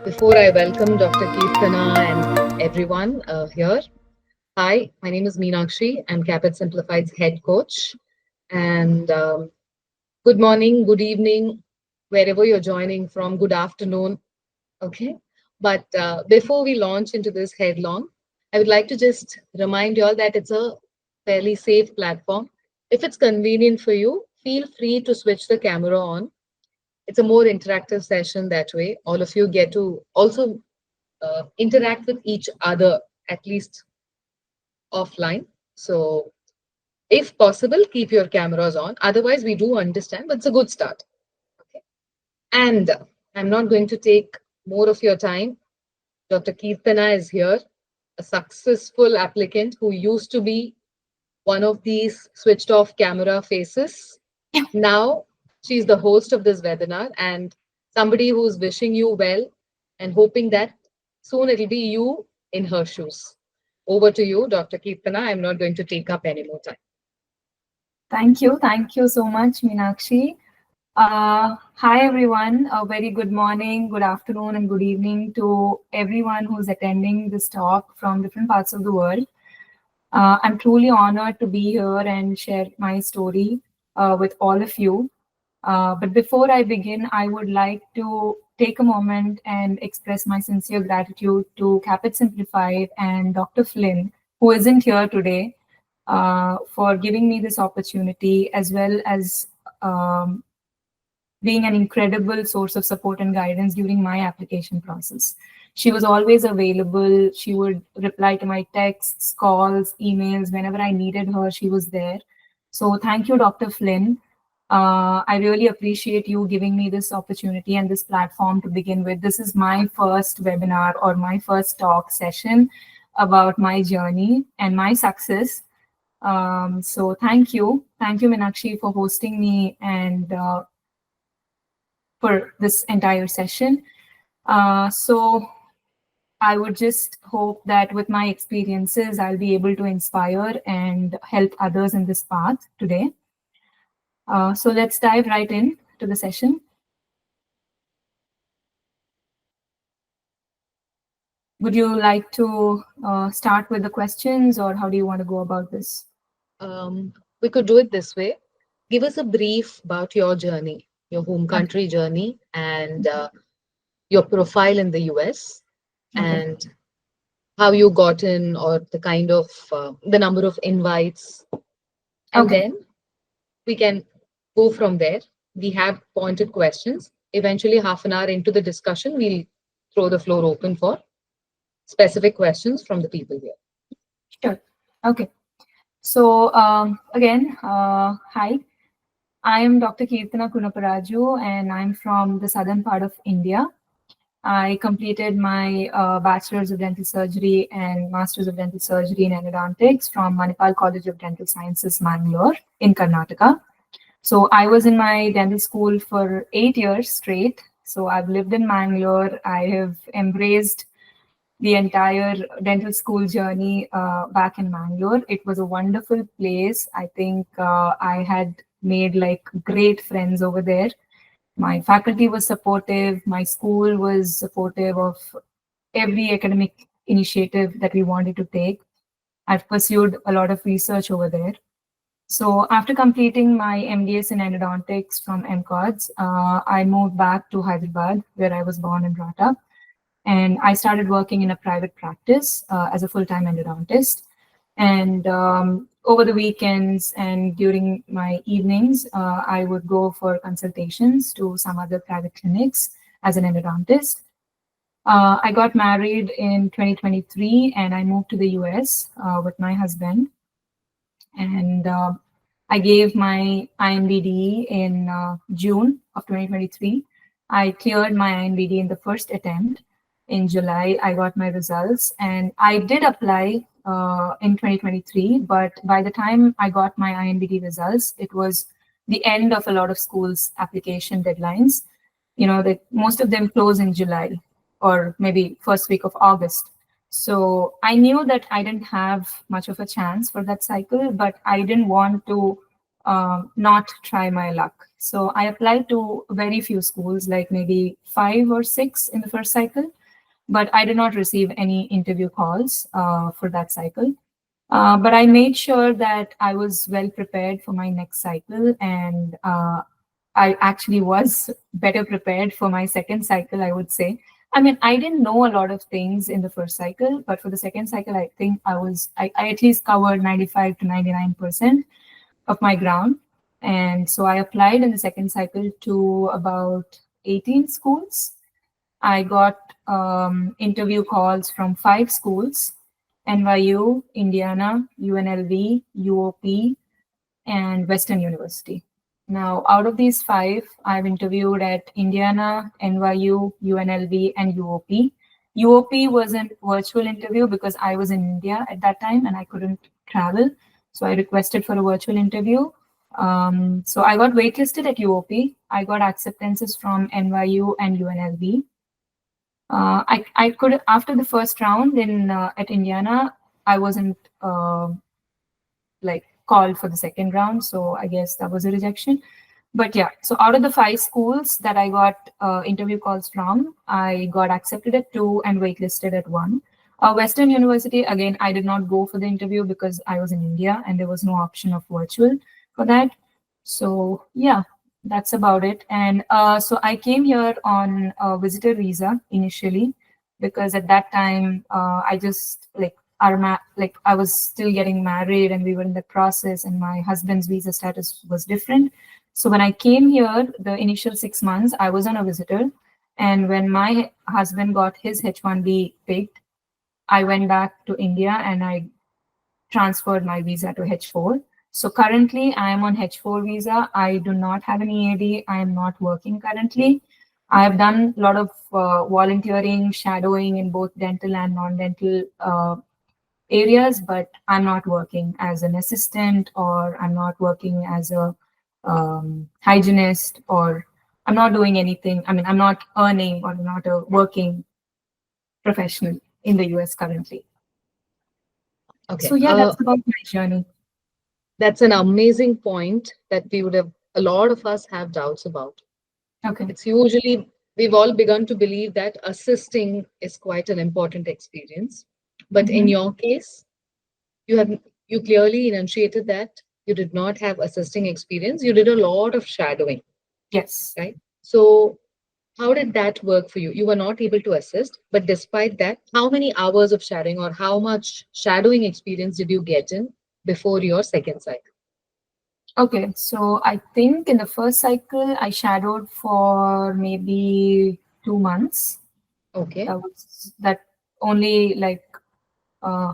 Before I welcome Dr. Keerthana and everyone here, hi, my name is Meenakshi. I'm Caapid Simplified's head coach. And good morning, good evening, wherever you're joining from, good afternoon. Okay. But before we launch into this headlong, I would like to just remind you all that it's a fairly safe platform. If it's convenient for you, feel free to switch the camera on. It's a more interactive session that way. All of you get to also interact with each other, at least offline. So, if possible, keep your cameras on. Otherwise, we do understand, but it's a good start. Okay. And I'm not going to take more of your time. Dr. Keerthana is here, a successful applicant who used to be one of these switched off camera faces. Now she's the host of this webinar and somebody who's wishing you well and hoping that soon it'll be you in her shoes. Over to you, Dr. Keerthana. I'm not going to take up any more time. Thank you. Thank you so much, Meenakshi. Hi, everyone. A very good morning, good afternoon, and good evening to everyone who's attending this talk from different parts of the world. I'm truly honored to be here and share my story with all of you. But before I begin, I would like to take a moment and express my sincere gratitude to Caapid Simplified and Dr. Flynn, who isn't here today, for giving me this opportunity, as well as being an incredible source of support and guidance during my application process. She was always available. She would reply to my texts, calls, emails. Whenever I needed her, she was there. So thank you, Dr. Flynn. I really appreciate you giving me this opportunity and this platform to begin with. This is my first webinar or my first talk session about my journey and my success. So thank you. Thank you, Meenakshi, for hosting me and for this entire session. So I would just hope that with my experiences, I'll be able to inspire and help others in this path today. So let's dive right in to the session. Would you like to start with the questions, or how do you want to go about this? We could do it this way. Give us a brief about your journey, your home country journey, and your profile in the US, and how you got in, or the kind of the number of invites, and then we can go from there. We have pointed questions. Eventually, half an hour into the discussion, we'll throw the floor open for specific questions from the people here. Sure. Okay. So again, hi. I am Dr. Keerthana Kunaparaju, and I'm from the southern part of India. I completed my Bachelor's of Dental Surgery and Master's of Dental Surgery in Endodontics from Manipal College of Dental Sciences, Mangalore in Karnataka. So I was in my dental school for 8 years straight. So I've lived in Mangalore. I have embraced the entire dental school journey back in Mangalore. It was a wonderful place. I think I had made like great friends over there. My faculty was supportive. My school was supportive of every academic initiative that we wanted to take. I've pursued a lot of research over there. So after completing my MDS in endodontics from MCODS, I moved back to Hyderabad, where I was born and brought up. And I started working in a private practice as a full-time endodontist. And over the weekends and during my evenings, I would go for consultations to some other private clinics as an endodontist. I got married in 2023 and I moved to the US with my husband. And I gave my IMBD in June of 2023. I cleared my IMBD in the first attempt. In July, I got my results, and I did apply in 2023, but by the time I got my IMBD results, it was the end of a lot of schools' application deadlines. You know, that most of them close in July or maybe first week of August. So I knew that I didn't have much of a chance for that cycle, but I didn't want to not try my luck. So I applied to very few schools, like maybe 5 or 6 in the first cycle, but I did not receive any interview calls for that cycle. But I made sure that I was well prepared for my next cycle, and I actually was better prepared for my second cycle, I would say. I mean, I didn't know a lot of things in the first cycle, but for the second cycle, I think I at least covered 95 to 99% of my ground. And so I applied in the second cycle to about 18 schools. I got interview calls from 5 schools: NYU, Indiana, UNLV, UOP, and Western University. Now, out of these 5, I've interviewed at Indiana, NYU, UNLV, and UOP. UOP was a virtual interview because I was in India at that time and I couldn't travel. So I requested for a virtual interview. So I got waitlisted at UOP. I got acceptances from NYU and UNLV. I could, after the first round in at Indiana, I wasn't like called for the second round, so I guess that was a rejection. But yeah, so out of the 5 schools that I got interview calls from, I got accepted at 2 and waitlisted at 1. Western University, again, I did not go for the interview because I was in India and there was no option of virtual for that. So yeah, that's about it. And so I came here on a visitor visa initially because at that time I just like like I was still getting married and we were in the process, and my husband's visa status was different. So when I came here, the initial 6 months I was on a visitor, and when my husband got his H-1B picked, I went back to India and I transferred my visa to H4. So currently I am on H4 visa. I do not have an EAD. I am not working currently. I have done a lot of volunteering, shadowing in both dental and non-dental areas, but I'm not working as an assistant, or I'm not working as a hygienist, or I'm not doing anything. I mean, I'm not earning or not a working professional in the US currently. Okay. So yeah, that's about my journey. That's an amazing point that a lot of us have doubts about. Okay. It's usually, we've all begun to believe that assisting is quite an important experience. But in your case, you have you clearly enunciated that you did not have assisting experience. You did a lot of shadowing, Yes. right? So how did that work for you? You were not able to assist, but despite that, how many hours of shadowing or how much shadowing experience did you get in before your second cycle? Okay, so I think in the first cycle I shadowed for maybe 2 months. Okay. That only like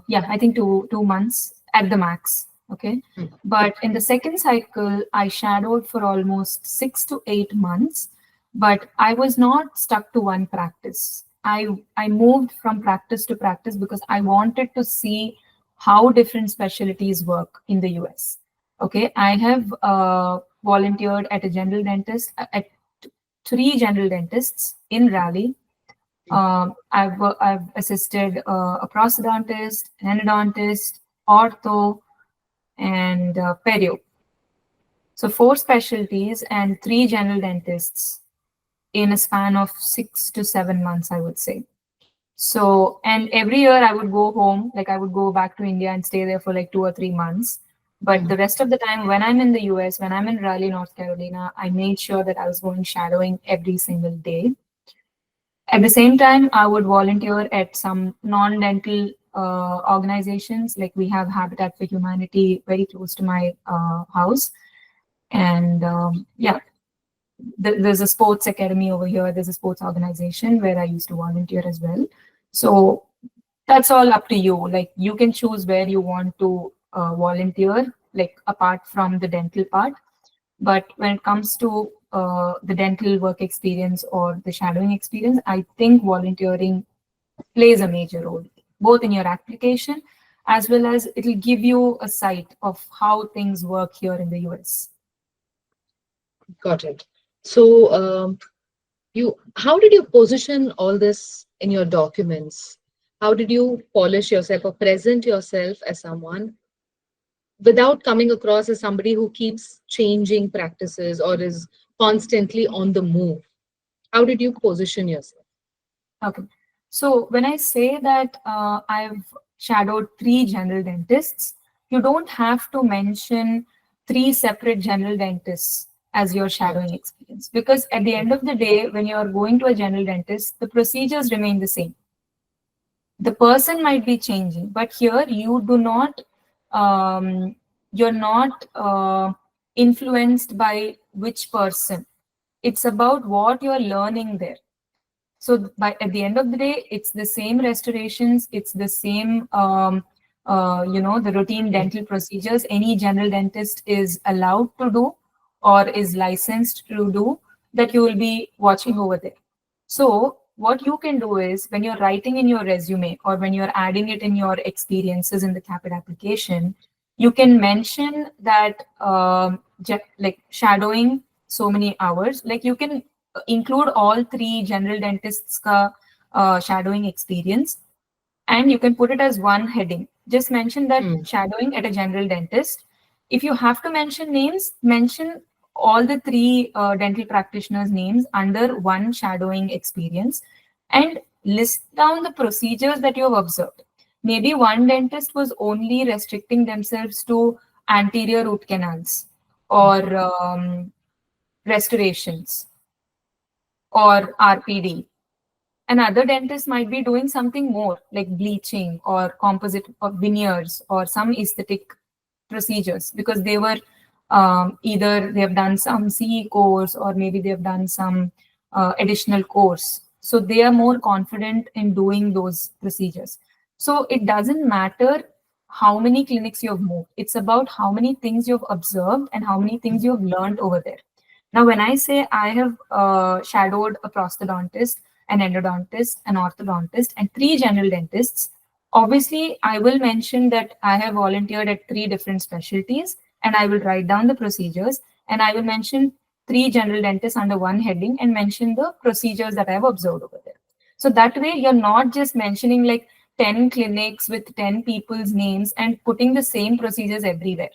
yeah, I think two months at the max. Okay. But in the second cycle, I shadowed for almost 6 to 8 months, but I was not stuck to one practice. I moved from practice to practice because I wanted to see how different specialties work in the US. Okay. I have volunteered at a general dentist, at 3 general dentists in Raleigh. I've assisted a prosthodontist, an endodontist, ortho, and perio. So 4 specialties and 3 general dentists in a span of 6 to 7 months, I would say. So, and every year I would go home, like I would go back to India and stay there for like 2 or 3 months. But the rest of the time, when I'm in the US, when I'm in Raleigh, North Carolina, I made sure that I was going shadowing every single day. At the same time, I would volunteer at some non-dental organizations. Like we have Habitat for Humanity very close to my house. And yeah, there's a sports academy over here. There's a sports organization where I used to volunteer as well. So that's all up to you. Like you can choose where you want to volunteer, like apart from the dental part. But when it comes to the dental work experience or the shadowing experience, I think volunteering plays a major role, both in your application as well as it'll give you a sight of how things work here in the US. Got it. So, how did you position all this in your documents? How did you polish yourself or present yourself as someone without coming across as somebody who keeps changing practices or is constantly on the move? How did you position yourself? Okay. So when I say that I've shadowed three general dentists, you don't have to mention three separate general dentists as your Got shadowing experience, because at the end of the day, when you're going to a general dentist, the procedures remain the same. The person might be changing, but here you do not, you're not influenced by which person. It's about what you're learning there. So by at the end of the day, it's the same restorations, it's the same, the routine it. dental procedures any general dentist is allowed to do or is licensed to do, that you will be watching over there. So what you can do is, when you're writing in your resume or when you're adding it in your experiences in the CAPID application, you can mention that like shadowing so many hours. Like you can include all three general dentists ka shadowing experience, and you can put it as one heading. Just mention that Hmm. shadowing at a general dentist. If you have to mention names, mention all the three dental practitioners' names under one shadowing experience, and list down the procedures that you have observed. Maybe one dentist was only restricting themselves to anterior root canals or restorations or RPD. Another dentist might be doing something more like bleaching or composite or veneers or some aesthetic procedures, because they were either they have done some CE course or maybe they have done some additional course. So they are more confident in doing those procedures. So it doesn't matter how many clinics you have moved. It's about how many things you've observed and how many things you've learned over there. Now, when I say I have shadowed a prosthodontist, an endodontist, an orthodontist, and three general dentists, obviously I will mention that I have volunteered at three different specialties, and I will write down the procedures, and I will mention three general dentists under one heading and mention the procedures that I have observed over there. So that way, you're not just mentioning like 10 clinics with 10 people's names and putting the same procedures everywhere.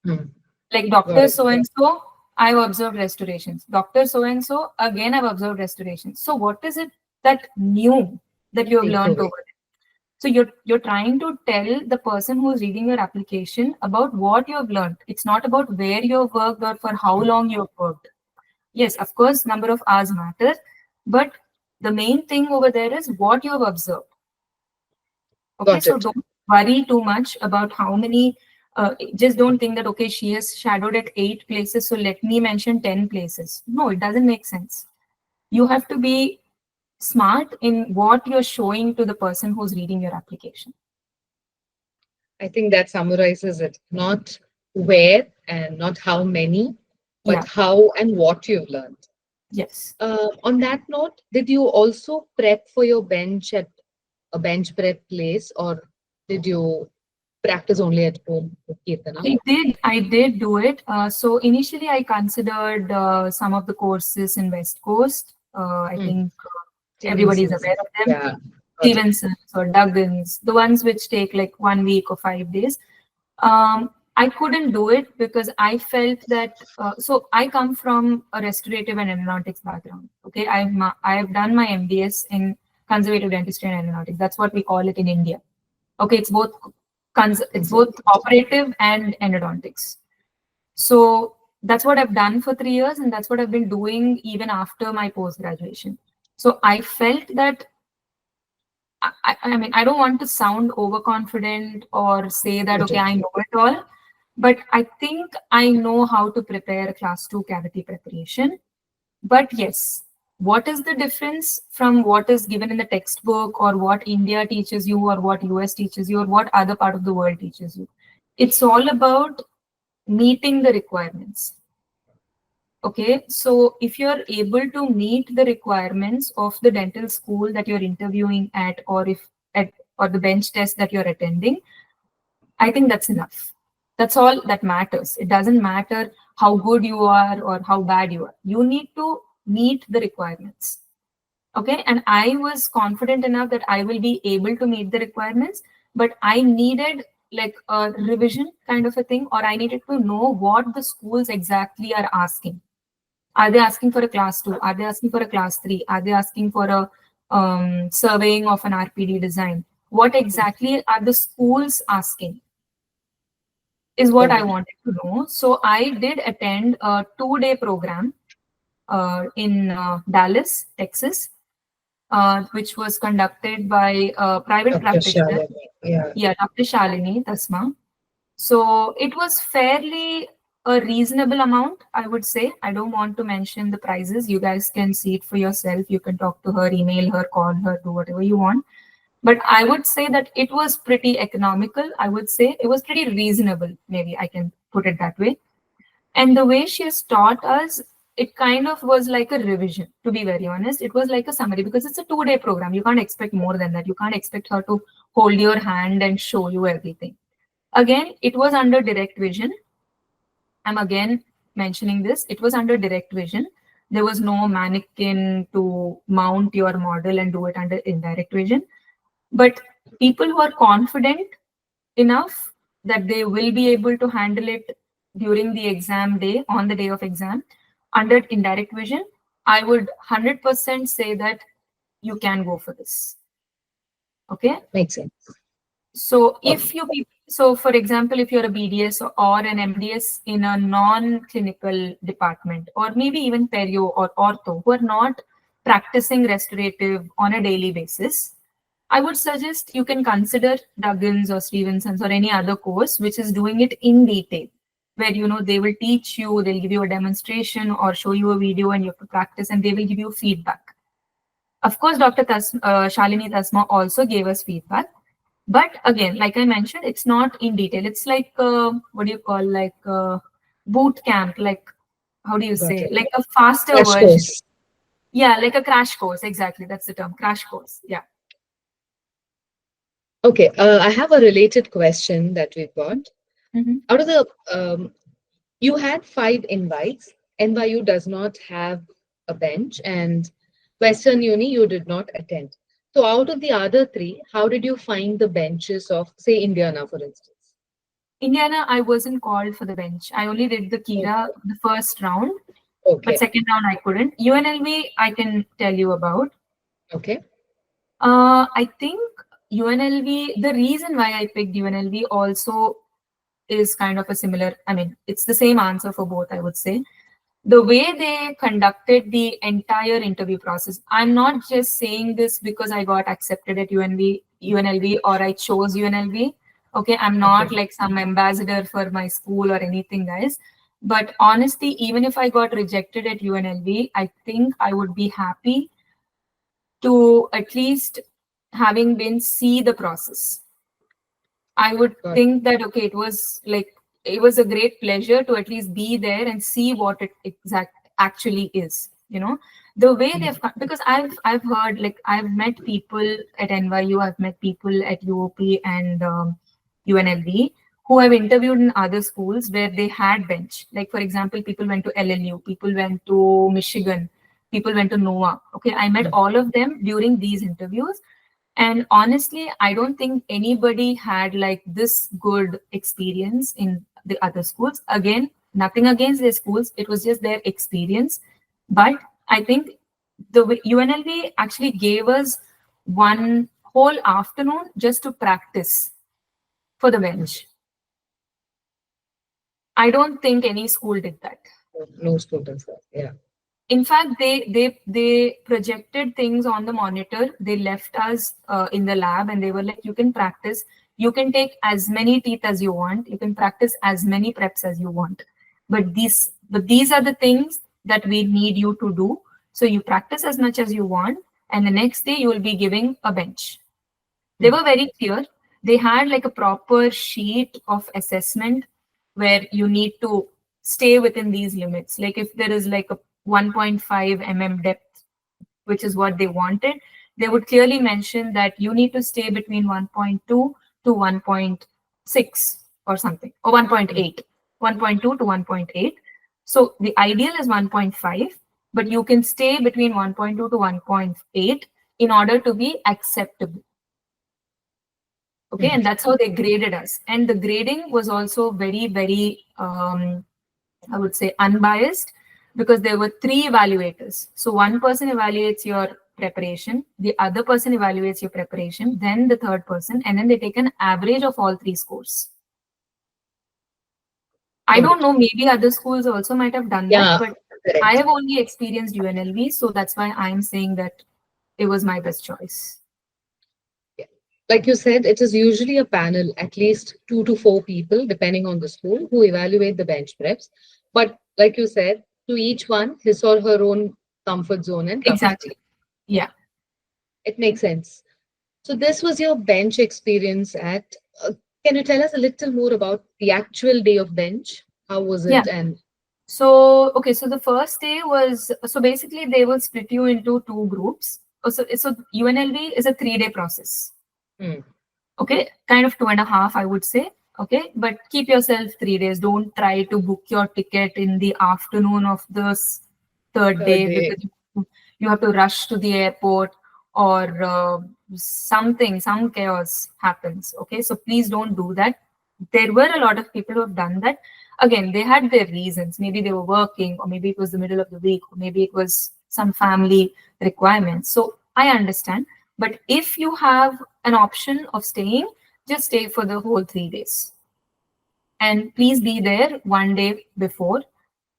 Hmm. Like Got Dr. it. So and so, I've observed restorations. Dr. So and so, again, I've observed restorations. So, what is it that new that you have learned Takeaway. over there? So, you're trying to tell the person who's reading your application about what you have learned. It's not about where you have worked or for how long you have worked. Yes, of course, number of hours matters, but the main thing over there is what you have observed. Okay, Got so it. don't worry too much about how many. Just don't think that okay, she has shadowed at 8 places, so let me mention 10 places. No, it doesn't make sense. You have to be smart in what you're showing to the person who's reading your application. I think that summarizes it. Not where and not how many, but Yeah. how and what you've learned. Yes. On that note, did you also prep for your bench at a bench prep place, or did you practice only at home with Keerthana? I did do it. So initially, I considered some of the courses in West Coast. I Hmm. think everybody's Stevenson's. aware of them. Yeah, got it. Stevenson's or Duggan's, the ones which take like 1 week or 5 days. I couldn't do it because I felt that. So I come from a restorative and endodontics background. Okay, I have done my MDS in conservative dentistry and endodontics. That's what we call it in India. Okay, it's both Conservative. operative and endodontics. So that's what I've done for 3 years, and that's what I've been doing even after my post graduation. So I felt that I mean, I don't want to sound overconfident or say that, Got okay, it. I know it all, but I think I know how to prepare class two cavity preparation. But yes, what is the difference from what is given in the textbook or what India teaches you or what US teaches you or what other part of the world teaches you? It's all about meeting the requirements. Okay, so if you're able to meet the requirements of the dental school that you're interviewing at, or if at or the bench test that you're attending, I think that's enough. That's all that matters. It doesn't matter how good you are or how bad you are. You need to meet the requirements. Okay, and I was confident enough that I will be able to meet the requirements, but I needed like a revision kind of a thing, or I needed to know what the schools exactly are asking. Are they asking for a class 2? Are they asking for a class 3? Are they asking for a surveying of an RPD design? What exactly are the schools asking is what I Correct. wanted to know. So I did attend a 2-day program in Dallas, Texas, which was conducted by a private Dr. practitioner. Shalini. Yeah. Yeah, Dr. Shalini Tasma. So it was fairly a reasonable amount, I would say. I don't want to mention the prices. You guys can see it for yourself. You can talk to her, email her, call her, do whatever you want. But I would say that it was pretty economical. I would say it was pretty reasonable. Maybe I can put it that way. And the way she has taught us, it kind of was like a revision, to be very honest. It was like a summary because it's a 2-day program. You can't expect more than that. You can't expect her to hold your hand and show you everything. Again, it was under direct vision. I'm again mentioning this. It was under direct vision. There was no mannequin to mount your model and do it under indirect vision. But people who are confident enough that they will be able to handle it during the exam day, on the day of exam, under indirect vision, I would 100% say that you can go for this. Okay. Makes sense. So Okay. if you, so for example, if you're a BDS or an MDS in a non-clinical department, or maybe even perio or ortho, who are not practicing restorative on a daily basis, I would suggest you can consider Duggins or Stevenson's or any other course which is doing it in detail, where they will teach you, they'll give you a demonstration or show you a video and you have to practice and they will give you feedback. Of course, Dr. Shalini Tasma also gave us feedback. But again, like I mentioned, it's not in detail. It's like, what do you call, like boot camp, like, how do you Got say, it. like a faster Crash version. course. Yeah, like a crash course. Exactly. That's the term, crash course. Yeah. Okay. I have a related question that we've got. Mm-hmm. Out of the, you had 5 invites. NYU does not have a bench, and Western Uni, you did not attend. So, out of the other 3, how did you find the benches of, say, Indiana, for instance? Indiana, I wasn't called for the bench. I only did the Kira Okay. the first round, but Okay. second round I couldn't. UNLV, I can tell you about. Okay. I think UNLV, the reason why I picked UNLV also is kind of a similar, I mean, it's the same answer for both, I would say. The way they conducted the entire interview process, I'm not just saying this because I got accepted at UNLV or I chose UNLV. Okay, I'm not Okay. like some ambassador for my school or anything, guys. But honestly, even if I got rejected at UNLV, I think I would be happy to at least having been see the process. I would Got it. think that okay, it was a great pleasure to at least be there and see what it actually is. The way Mhm. because I've heard, like, I've met people at NYU, I've met people at UOP and UNLV who have interviewed in other schools where they had bench. Like, for example, people went to LLU, people went to Michigan, people went to Nourah. Okay, I met Mhm. all of them during these interviews, and honestly, I don't think anybody had like this good experience in the other schools. Again, nothing against their schools, it was just their experience. But I think UNLV actually gave us one whole afternoon just to practice for the bench. I don't think any school did that. No students. Yeah. In fact, they projected things on the monitor. They left us in the lab and they were like, you can practice, you can take as many teeth as you want, you can practice as many preps as you want, but these are the things that we need you to do. So you practice as much as you want, and the next day you will be giving a bench. They Mhm. were very clear. They had like a proper sheet of assessment where you need to stay within these limits. Like if there is like a 1.5 depth, which is what they wanted, they would clearly mention that you need to stay between 1.2 to 1.6 or something, or 1.8, 1.2 to 1.8. So the ideal is 1.5, but you can stay between 1.2 to 1.8 in order to be acceptable. Okay, and that's how they graded us. And the grading was also very, very, I would say, unbiased, because there were three evaluators. So one person evaluates your preparation, the other person evaluates your preparation, then the third person, and then they take an average of all three scores. I don't know, maybe other schools also might have done that, but correct. I have only experienced UNLV, so that's why I'm saying that it was my best choice. Like you said, it is usually a panel, at least 2 to 4 people, depending on the school, who evaluate the bench preps. But like you said, to each one, his or her own comfort zone and cup of Exactly. tea. Yeah. It makes sense. So this was your bench experience at. Can you tell us a little more about the actual day of bench? How was Yeah. it? And So, okay, so the first day was, so basically they will split you into two groups. So UNLV is a 3-day process. Okay, kind of 2.5, I would say. Okay, but keep yourself 3 days. Don't try to book your ticket in the afternoon of the third day, because you have to rush to the airport, or some chaos happens. Okay, so please don't do that. There were a lot of people who have done that. Again, they had their reasons. Maybe they were working, or maybe it was the middle of the week, or maybe it was some family requirements. So I understand. But if you have an option of staying, just stay for the whole 3 days. And please be there one day before,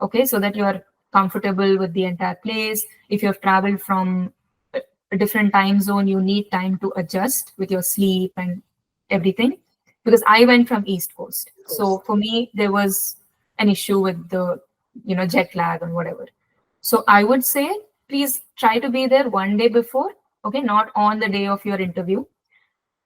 okay, so that you are comfortable with the entire place. If you have traveled from a different time zone, you need time to adjust with your sleep and everything. Because I went from East Coast. So for me, there was an issue with the, jet lag and whatever. So I would say, please try to be there one day before, okay, not on the day of your interview.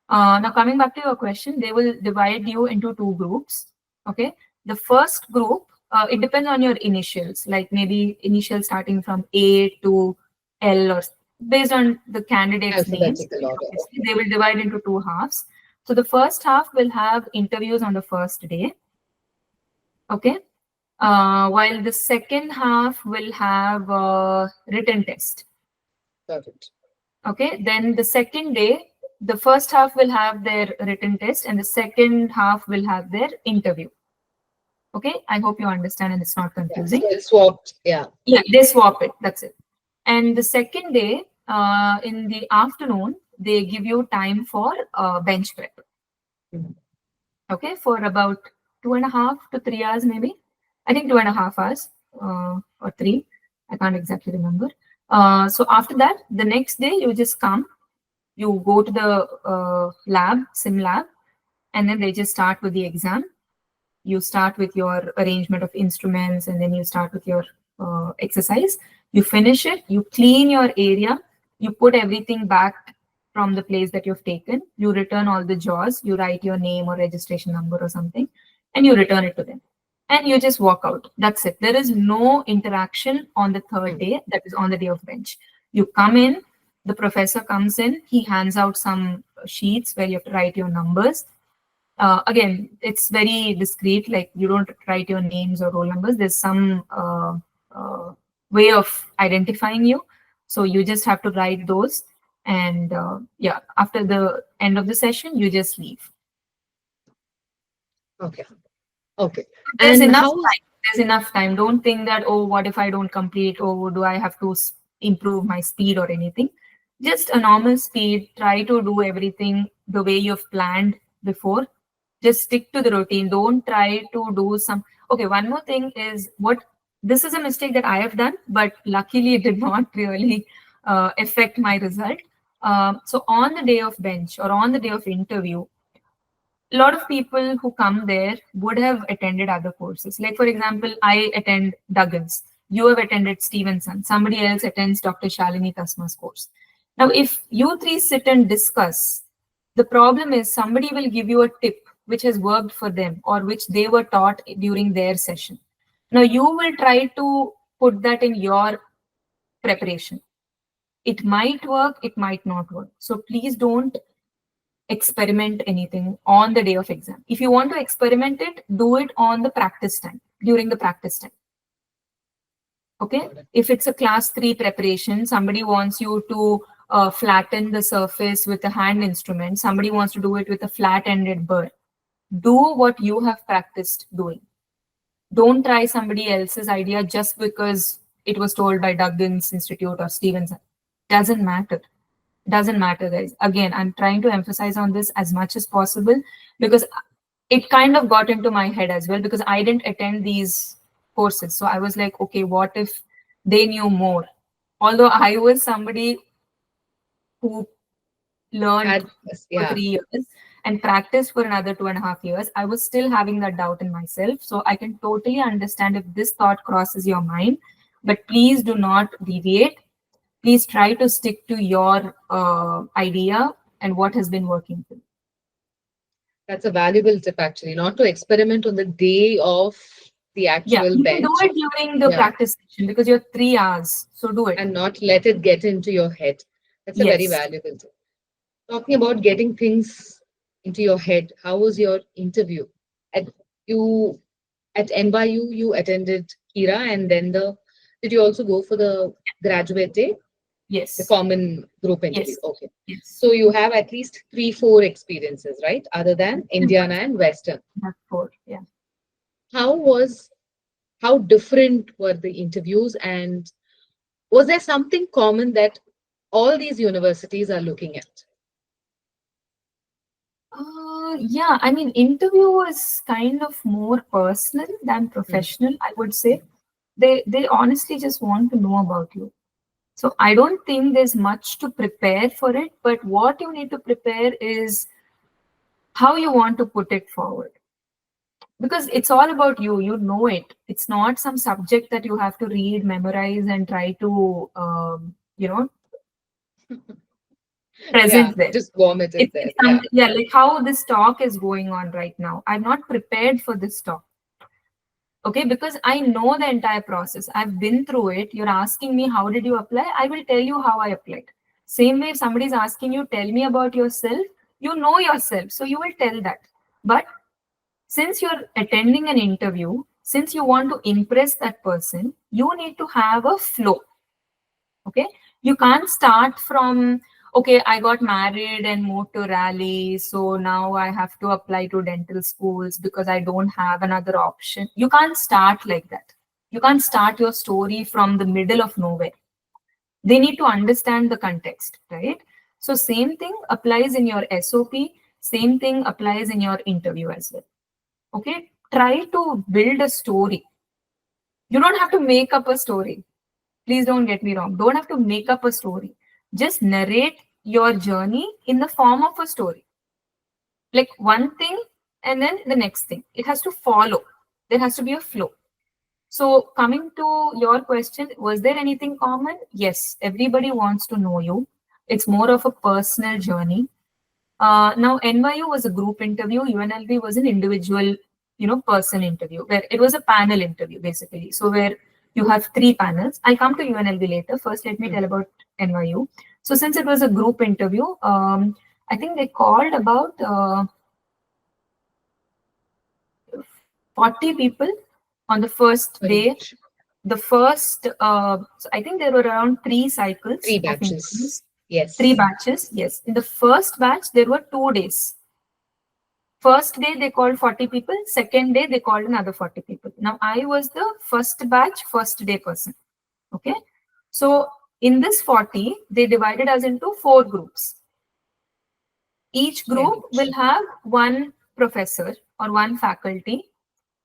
Now, coming back to your question, they will divide you into two groups. Okay, the first group, it depends on your initials, like maybe initials starting from A to L, or based on the candidates' names. Obviously, they will divide into two halves. So the first half will have interviews on the first day. Okay, while the second half will have a written test. Got it. Okay, then the second day, the first half will have their written test, and the second half will have their interview. Okay, I hope you understand and it's not confusing. So it's swapped. Yeah, they swap it. That's it. And the second day, in the afternoon, they give you time for bench prep. Okay, for about 2.5 to 3 hours, maybe. I think 2.5 hours, or 3. I can't exactly remember. So after that, the next day, you just come, you go to the sim lab, and then they just start with the exam. You start with your arrangement of instruments, and then you start with your exercise. You finish it, you clean your area, you put everything back from the place that you've taken, you return all the jaws, you write your name or registration number or something, and you return it to them. And you just walk out. That's it. There is no interaction on the third day, that is on the day of bench. You come in, the professor comes in, he hands out some sheets where you have to write your numbers. Again, it's very discreet, like you don't write your names or roll numbers. There's some way of identifying you. So you just have to write those. And yeah, after the end of the session, you just leave. Okay. Okay. There's And enough time. There's enough time. Don't think that, oh, what if I don't complete? Or do I have to improve my speed or anything? Just a normal speed. Try to do everything the way you've planned before. Just stick to the routine. Don't try to do some. Okay, one more thing is this is a mistake that I have done, but luckily it did not really affect my result. So on the day of bench or on the day of interview, a lot of people who come there would have attended other courses. Like, for example, I attend Duggins. You have attended Stevenson. Somebody else attends Dr. Shalini Tasma's course. Now, if you three sit and discuss, the problem is somebody will give you a tip which has worked for them or which they were taught during their session. Now, you will try to put that in your preparation. It might work, it might not work. So please don't experiment anything on the day of exam. If you want to experiment it, do it on the practice time, during the practice time. Okay, if it's a class 3 preparation, somebody wants you to flatten the surface with a hand instrument. Somebody wants to do it with a flat-ended burr. Do what you have practiced doing. Don't try somebody else's idea just because it was told by Duggan's Institute or Stevenson. Doesn't matter. Doesn't matter, guys. Again, I'm trying to emphasize on this as much as possible because it kind of got into my head as well, because I didn't attend these courses. So I was like, okay, what if they knew more? Although I was somebody who learned for 3 years and practiced for another 2.5 years, I was still having that doubt in myself. So I can totally understand if this thought crosses your mind, but please do not deviate. Please try to stick to your idea and what has been working for you. That's a valuable tip, actually, not to experiment on the day of the actual you bench. can do it during the practice session because you're 3 hours. So do it. And not let it get into your head. That's a very valuable tip. Talking about getting things into your head, how was your interview? At NYU, you attended Kira, and then did you also go for the graduate day? Yes. The common group interview. Yes. Okay. Yes. So you have at least 3-4 experiences, right? Other than Indiana and Western. That's 4, yeah. How different were the interviews, and was there something common that all these universities are looking at? Yeah, I mean, interview was kind of more personal than professional, I would say. They honestly just want to know about you. So I don't think there's much to prepare for it, but what you need to prepare is how you want to put it forward. Because it's all about you, you know it. It's not some subject that you have to read, memorize, and try to, present there. Just vomit it there. Yeah, like how this talk is going on right now. I'm not prepared for this talk. Okay, because I know the entire process. I've been through it. You're asking me, how did you apply? I will tell you how I applied. Same way, if somebody's asking you, tell me about yourself, you know yourself. So you will tell that. But since you're attending an interview, since you want to impress that person, you need to have a flow. Okay, you can't start from, okay, I got married and moved to Raleigh, so now I have to apply to dental schools because I don't have another option. You can't start like that. You can't start your story from the middle of nowhere. They need to understand the context, right? So same thing applies in your SOP, same thing applies in your interview as well. Okay, try to build a story. You don't have to make up a story. Please don't get me wrong. Don't have to make up a story. Just narrate your journey in the form of a story. Like one thing and then the next thing. It has to follow. There has to be a flow. So coming to your question, was there anything common? Yes, everybody wants to know you. It's more of a personal journey. Now, NYU was a group interview. UNLV was an individual, person interview, where it was a panel interview, basically. So where you have 3 panels. I'll come to UNLV later. First, let me tell about NYU. So since it was a group interview, I think they called about 40 people on the first day. The first, so I think there were around 3 cycles. 3 batches. Yes. 3 batches, yes. In the first batch, there were 2 days. First day, they called 40 people. Second day, they called another 40 people. Now, I was the first batch, first day person. Okay. So, in this 40, they divided us into 4 groups. Each group will have 1 professor or 1 faculty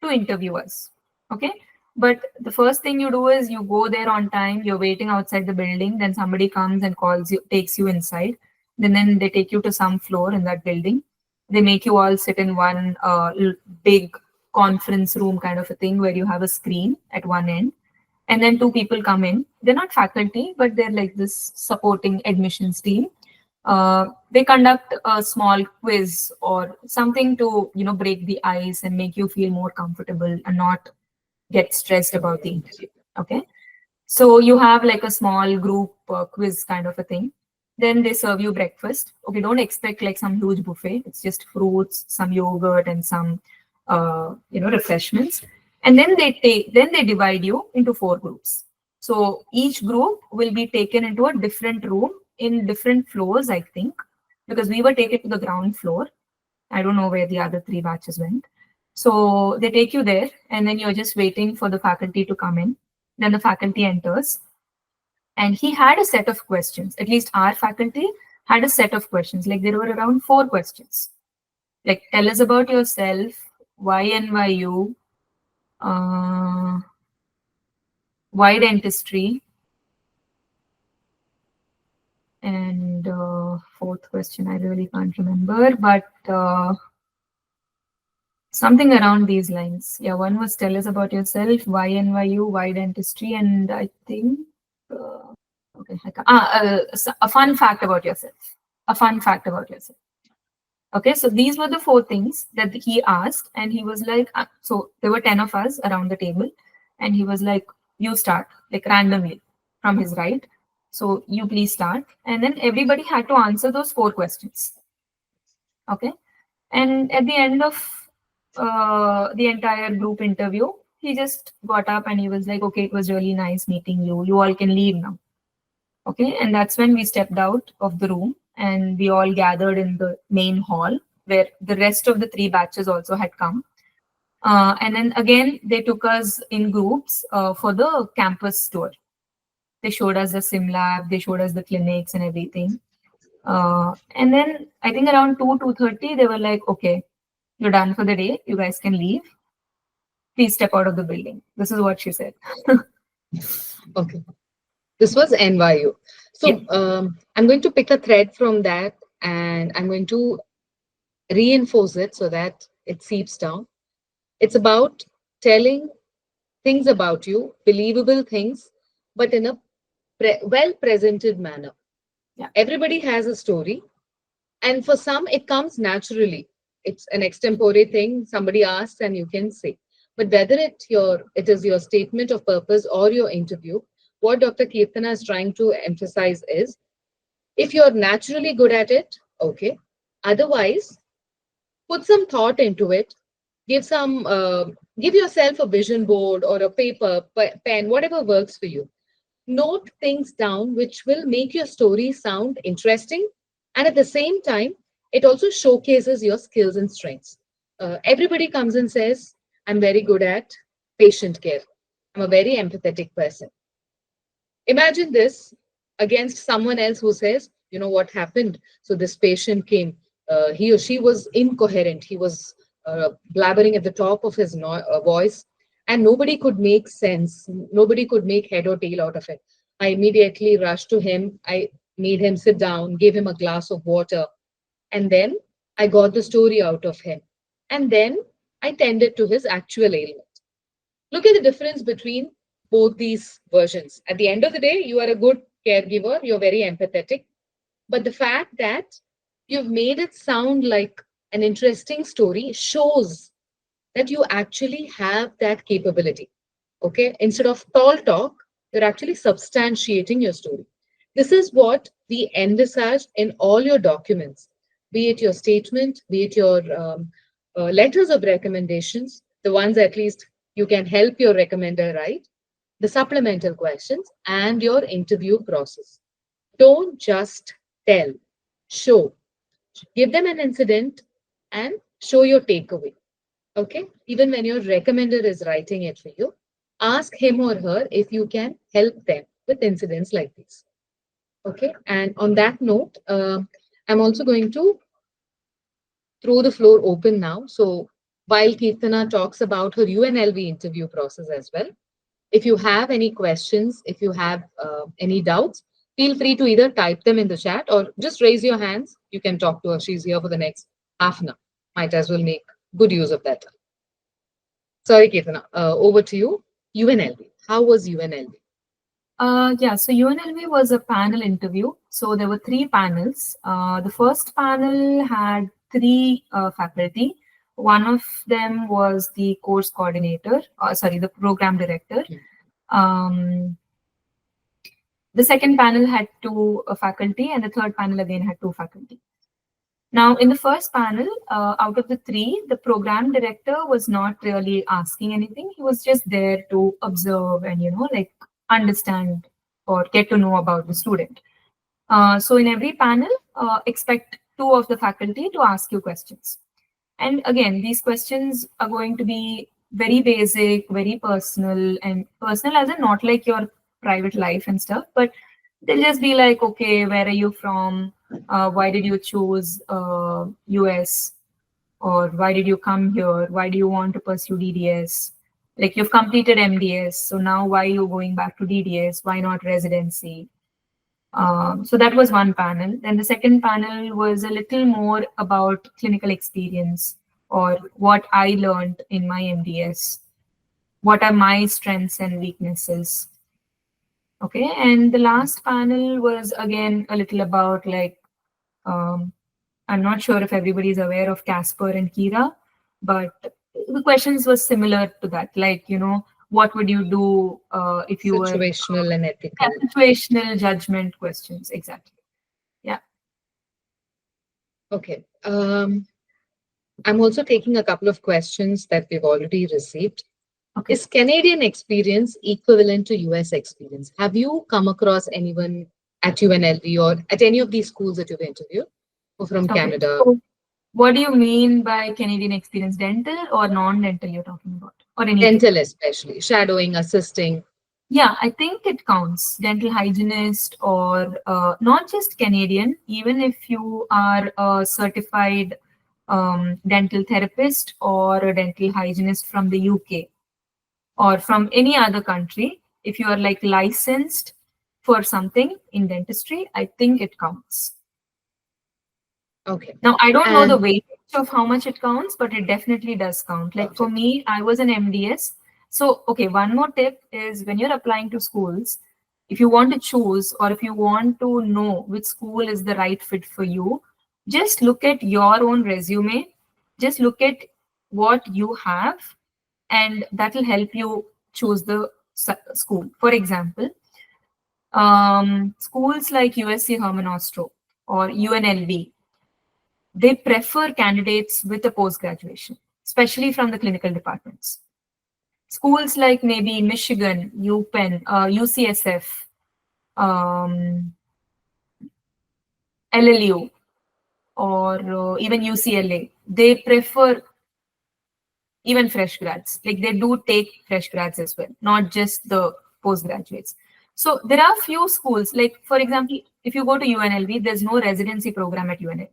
to interview us. Okay. But the first thing you do is you go there on time, you're waiting outside the building, then somebody comes and calls you, takes you inside. Then they take you to some floor in that building. They make you all sit in one big conference room kind of a thing where you have a screen at one end. And then 2 people come in. They're not faculty, but they're like this supporting admissions team. They conduct a small quiz or something to, break the ice and make you feel more comfortable and not get stressed about the interview. Okay. So you have like a small group quiz kind of a thing. Then they serve you breakfast. Okay, don't expect like some huge buffet. It's just fruits, some yogurt, and some refreshments. And then they divide you into 4 groups. So each group will be taken into a different room in different floors, I think, because we were taken to the ground floor. I don't know where the other 3 batches went. So they take you there, and then you're just waiting for the faculty to come in. Then the faculty enters, and he had a set of questions. At least our faculty had a set of questions. Like there were around 4 questions. Like, tell us about yourself, why NYU, why dentistry, and 4th question I really can't remember, but something around these lines. Yeah, one was tell us about yourself, why NYU, why dentistry, and I think okay, a fun fact about yourself. A fun fact about yourself. Okay, so these were the 4 things that he asked, and he was like, so there were 10 of us around the table, and he was like, you start, like randomly from his right. So you please start. And then everybody had to answer those 4 questions. Okay. And at the end of the entire group interview, he just got up and he was like, okay, it was really nice meeting you. You all can leave now. Okay. And that's when we stepped out of the room and we all gathered in the main hall where the rest of the 3 batches also had come. And then again, they took us in groups for the campus tour. They showed us the sim lab, they showed us the clinics and everything. And then I think around 2:30, they were like, okay, you're done for the day. You guys can leave. Please step out of the building. This is what she said. Okay. This was NYU. So Yeah. I'm going to pick a thread from that and I'm going to reinforce it so that it seeps down. It's about telling things about you, believable things, but in a well-presented manner. Yeah. Everybody has a story, and for some, it comes naturally. It's an extempore thing. Somebody asks, and you can say. But whether it is your statement of purpose or your interview, what Dr. Keerthana is trying to emphasize is, if you're naturally good at it, okay. Otherwise, put some thought into it. Give yourself a vision board or a paper, pen, whatever works for you. Note things down which will make your story sound interesting, and at the same time it also showcases your skills and strengths. Everybody comes and says, I'm very good at patient care, I'm a very empathetic person. Imagine this against someone else who says, you know what happened, so this patient came, he or she was incoherent, he was blabbering at the top of his voice, and nobody could make sense, nobody could make head or tail out of it. I immediately rushed to him, I made him sit down, gave him a glass of water, and then I got the story out of him, and then I tended to his actual ailment. Look at the difference between both these versions. At the end of the day, you are a good caregiver, you're very empathetic. But the fact that you've made it sound like an interesting story shows that you actually have that capability. Okay. Instead of tall talk, you're actually substantiating your story. This is what we envisage in all your documents, be it your statement, be it your letters of recommendations, the ones at least you can help your recommender write, the supplemental questions, and your interview process. Don't just tell, show. Give them an incident and show your takeaway. Okay? Even when your recommender is writing it for you, ask him or her if you can help them with incidents like this. Okay? And on that note, I'm also going to throw the floor open now. So while Keerthana talks about her UNLV interview process as well, if you have any questions, if you have any doubts, feel free to either type them in the chat or just raise your hands. You can talk to her. She's here for the next half an hour. Might as well make good use of that. Sorry, Keerthana. Over to you. UNLV. How was UNLV? Yeah, so UNLV was a panel interview. So there were 3 panels. The first panel had 3 faculty. One of them was the course coordinator, the program director. The second panel had 2 faculty, and the third panel again had 2 faculty. Now, in the first panel, out of the 3, the program director was not really asking anything. He was just there to observe and, understand or get to know about the student. So in every panel, expect two of the faculty to ask you questions. And again, these questions are going to be very basic, very personal, and personal as in not like your private life and stuff, but they'll just be like, okay, where are you from? Why did you choose US? Or why did you come here? Why do you want to pursue DDS? Like you've completed MDS, so now why are you going back to DDS? Why not residency? So that was one panel. Then the second panel was a little more about clinical experience or what I learned in my MDS. What are my strengths and weaknesses? Okay, and the last panel was again a little about like, I'm not sure if everybody is aware of CASper and Kira, but the questions were similar to that. Like, what would you do if you were situational and ethical. situational judgment questions? Exactly. Yeah. Okay. I'm also taking a couple of questions that we've already received. Okay. Is Canadian experience equivalent to US experience? Have you come across anyone at UNLV or at any of these schools that you've interviewed or from Canada? So what do you mean by Canadian experience? Dental or non-dental you're talking about? Or anything? Dental especially, shadowing, assisting. Yeah, I think it counts. Dental hygienist or not just Canadian, even if you are a certified dental therapist or a dental hygienist from the UK or from any other country, if you are like licensed for something in dentistry, I think it counts. Okay. Now, I don't know the weightage of how much it counts, but it definitely does count. Like for me, I was an MDS. So, okay, one more tip is when you're applying to schools, if you want to choose or if you want to know which school is the right fit for you, just look at your own resume, just look at what you have, and that will help you choose the school. For example, schools like USC Herman Ostrow or UNLV, they prefer candidates with a post-graduation, especially from the clinical departments. Schools like maybe Michigan, UPenn, UCSF, LLU, or even UCLA, they prefer even fresh grads. Like they do take fresh grads as well, not just the postgraduates. So there are few schools, like for example, if you go to UNLV, there's no residency program at UNLV.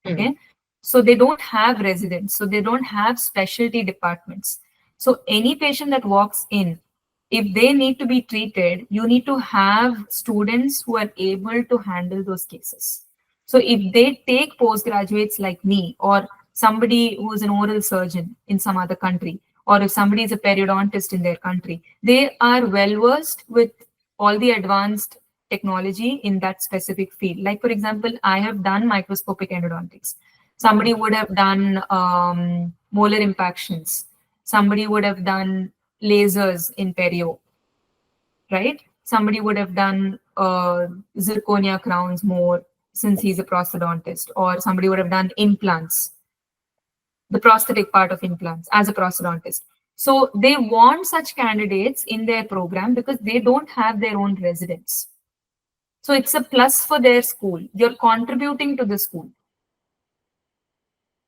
Okay. So they don't have residents. So they don't have specialty departments. So any patient that walks in, if they need to be treated, you need to have students who are able to handle those cases. So if they take postgraduates like me or somebody who is an oral surgeon in some other country, or if somebody is a periodontist in their country, they are well versed with all the advanced technology in that specific field. Like, for example, I have done microscopic endodontics. Somebody would have done molar impactions. Somebody would have done lasers in perio, right? Somebody would have done zirconia crowns more since he's a prosthodontist, or somebody would have done implants, the prosthetic part of implants as a prosthodontist. So they want such candidates in their program because they don't have their own residents. So it's a plus for their school. You're contributing to the school.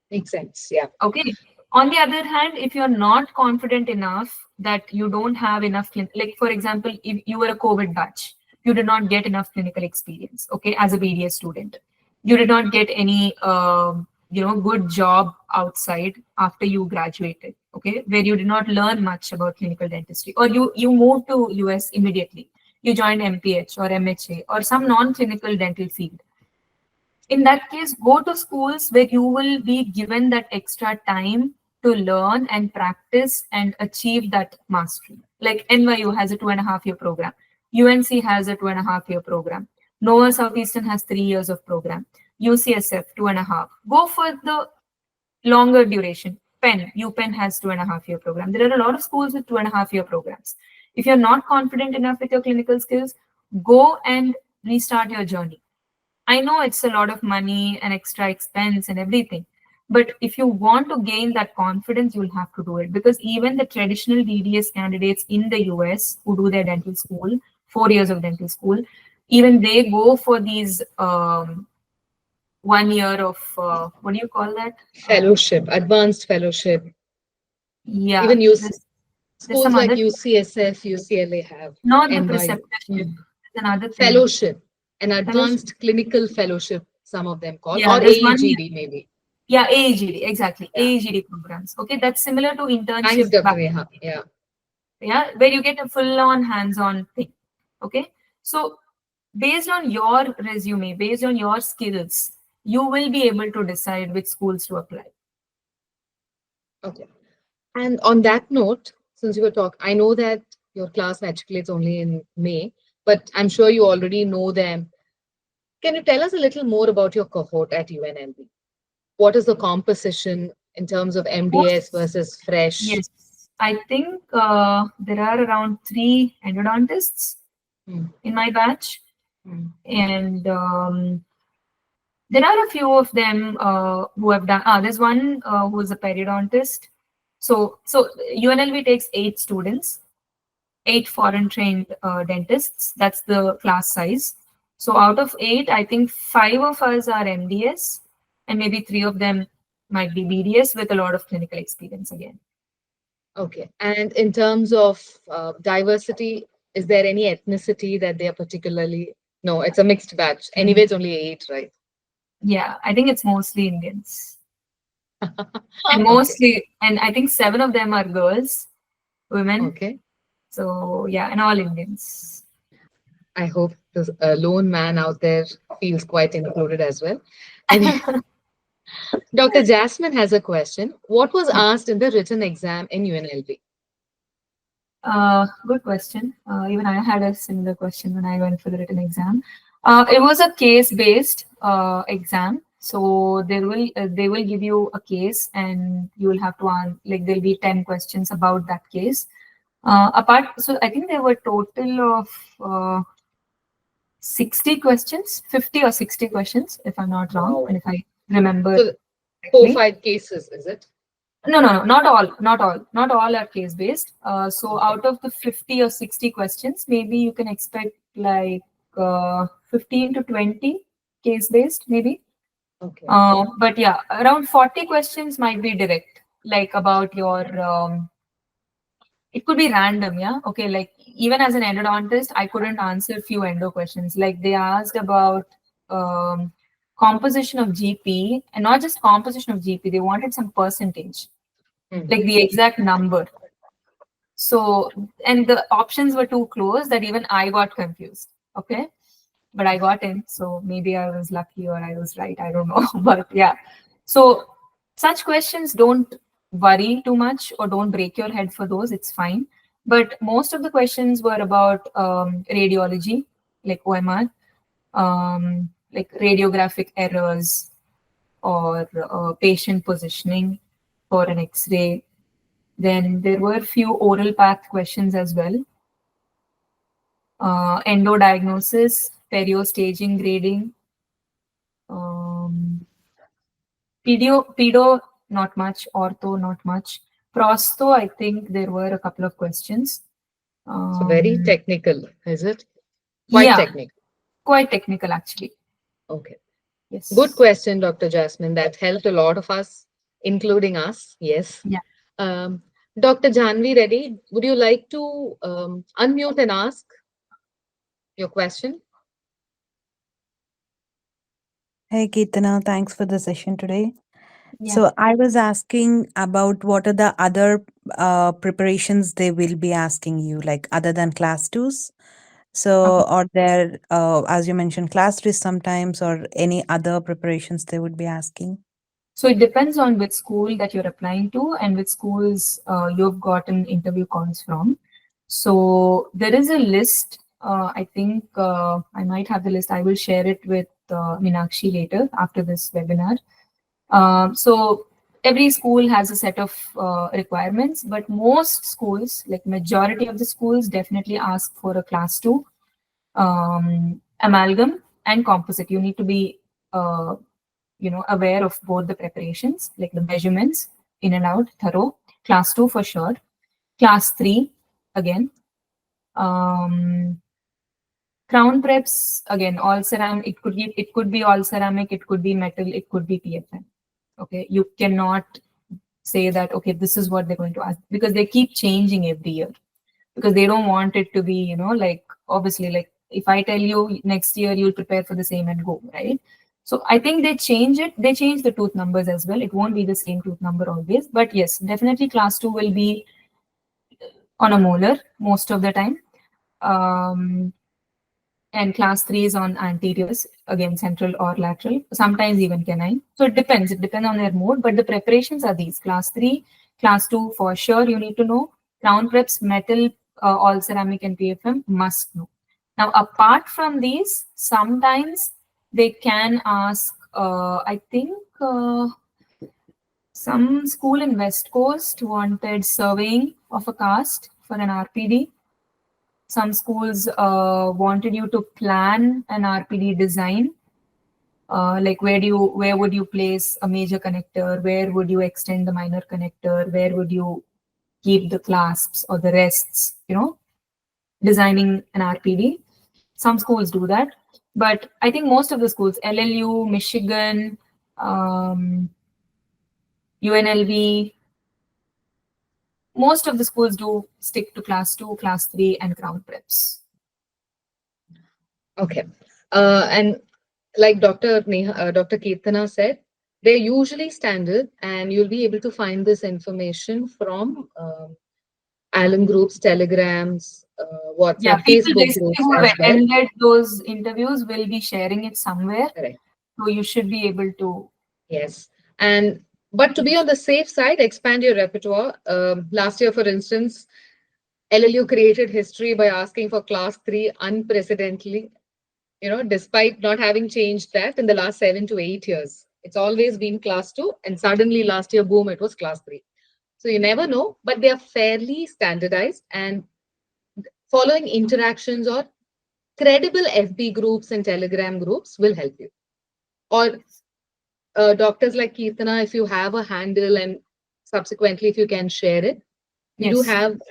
Makes sense. Yeah. Okay. On the other hand, if you're not confident enough that you don't have enough, like for example, if you were a COVID batch, you did not get enough clinical experience, okay, as a BDS student. You did not get any, good job outside after you graduated, okay, where you did not learn much about clinical dentistry, or you moved to US immediately. You joined MPH or MHA or some non-clinical dental field. In that case, go to schools where you will be given that extra time to learn and practice and achieve that mastery. Like NYU has a 2.5 year program. UNC has a 2.5 year program. Nourah Southeastern has 3 years of program. UCSF 2.5. Go for the longer duration. UPenn has 2.5 year program. There are a lot of schools with 2.5 year programs. If you're not confident enough with your clinical skills, go and restart your journey. I know it's a lot of money and extra expense and everything, but if you want to gain that confidence, you'll have to do it, because even the traditional DDS candidates in the US who do their dental school, 4 years of dental school, even they go for these 1 year of what do you call that? Fellowship, advanced fellowship. Yeah, Even you there's schools some like other, UCSF, UCLA have not the NYU. preceptorship. There's another thing. Fellowship, an Fellowship. advanced clinical fellowship, some of them call, Yeah, or there's 1 year. AEGD maybe. Yeah, AEGD, exactly. Yeah. AEGD programs. Okay, that's similar to Thanks, internship Dr. back, Neha. Yeah. yeah, where you get a full-on hands-on thing. Okay, so based on your resume, based on your skills, you will be able to decide which schools to apply. Okay. And on that note, since you were talking, I know that your class matriculates only in May, but I'm sure you already know them. Can you tell us a little more about your cohort at UNLV? What is the composition in terms of MDS Most, versus fresh? yes, I think there are around 3 endodontists Hmm. in my batch, Hmm. and there are a few of them who have done. There's one who is a periodontist. So UNLV takes 8 students, 8 foreign trained dentists. That's the class size. So out of 8, I think 5 of us are MDS, and maybe 3 of them might be BDS with a lot of clinical experience again. Okay. And in terms of diversity, is there any ethnicity that they are particularly? No, it's a mixed batch. Anyway, it's only 8, right? Yeah, I think it's mostly Indians. And Okay. mostly, and I think 7 of them are girls, women. Okay. So yeah, and all Indians. I hope this lone man out there feels quite included as well. And Dr. Jasmine has a question. What was Yeah. asked in the written exam in UNLV? Good question. Even I had a similar question when I went for the written exam. It was a case-based exam, so they will give you a case, and you will have to answer. Like there'll be 10 questions about that case. So I think there were total of 60 questions, 50 or 60 questions, if I'm not wrong, Wow. and if I remember So four, correctly. 5 cases, is it? No, not all are case based. So Okay. out of the 50 or 60 questions, maybe you can expect like 15 to 20 case based, maybe. Okay. But yeah, around 40 questions might be direct, like about your it could be random, yeah. Okay, like even as an endodontist, I couldn't answer few endo questions. Like they asked about um, composition of GP, and not just composition of GP. They wanted some percentage, Hmm. like the exact number. So, and the options were too close that even I got confused. Okay, but I got in, so maybe I was lucky or I was right. I don't know, but yeah. So such questions, don't worry too much or don't break your head for those. It's fine. But most of the questions were about radiology, like OMR, like radiographic errors or patient positioning for an X-ray. Then there were few oral path questions as well. Endo diagnosis, perio staging grading, um, pedo, not much, ortho, not much. Prosto, I think there were a couple of questions. So very Um, technical, is it? Quite yeah, technical. quite technical actually. Okay. Good Yes. question, Dr. Jasmine. That helped a lot of us, including us. Yes. Yeah. Um, Dr. Janvi Reddy, would you like to unmute and ask your question? Hey, Keerthana, thanks for the session today. Yeah. So I was asking about what are the other preparations they will be asking you, like other than class twos. Okay. So, or there, as you mentioned, class threes sometimes, or any other preparations they would be asking. So it depends on which school that you're applying to and which schools you've gotten interview calls from. So there is a list. I think I might have the list. I will share it with Meenakshi later after this webinar. So every school has a set of requirements, but most schools, like majority of the schools, definitely ask for a class two amalgam and composite. You need to be aware of both the preparations, like the measurements in and out, thorough. Class 2 for sure. Class 3 again. Um, Crown preps, again, all ceramic, it could be all ceramic, it could be metal, it could be PFM. Okay, you cannot say that, okay, this is what they're going to ask, because they keep changing every year, because they don't want it to be, like, obviously, like if I tell you next year you'll prepare for the same and go, right? So I think they change the tooth numbers as well. It won't be the same tooth number always, but yes, definitely class 2 will be on a molar most of the time. And class 3 is on anteriors, again central or lateral, sometimes even canine. So it depends on their mode, but the preparations are these: class 3, class 2 for sure you need to know, crown preps, metal, all ceramic and PFM must know. Now apart from these, sometimes they can ask, I think some school in West Coast wanted surveying of a cast for an RPD. Some schools wanted you to plan an RPD design, like where would you place a major connector, where would you extend the minor connector, where would you keep the clasps or the rests, designing an RPD. Some schools do that, but I think most of the schools, LLU, Michigan, UNLV, most of the schools do stick to class 2, class 3, and crown preps. Okay. And like Dr. Keerthana said, they're usually standard, and you'll be able to find this information from Allen groups, telegrams, Yeah, WhatsApp, people Facebook basically groups who have as well. attended those interviews will be sharing it somewhere. Correct. So you should be able to. Yes. But to be on the safe side, expand your repertoire. Last year, for instance, LLU created history by asking for class 3 unprecedentedly, despite not having changed that in the last 7 to 8 years. It's always been class 2, and suddenly last year, boom, it was class 3. So you never know, but they are fairly standardized, and following interactions or credible FB groups and Telegram groups will help you. Or doctors like Keerthana, if you have a handle and subsequently if you can share it, we do Yes. have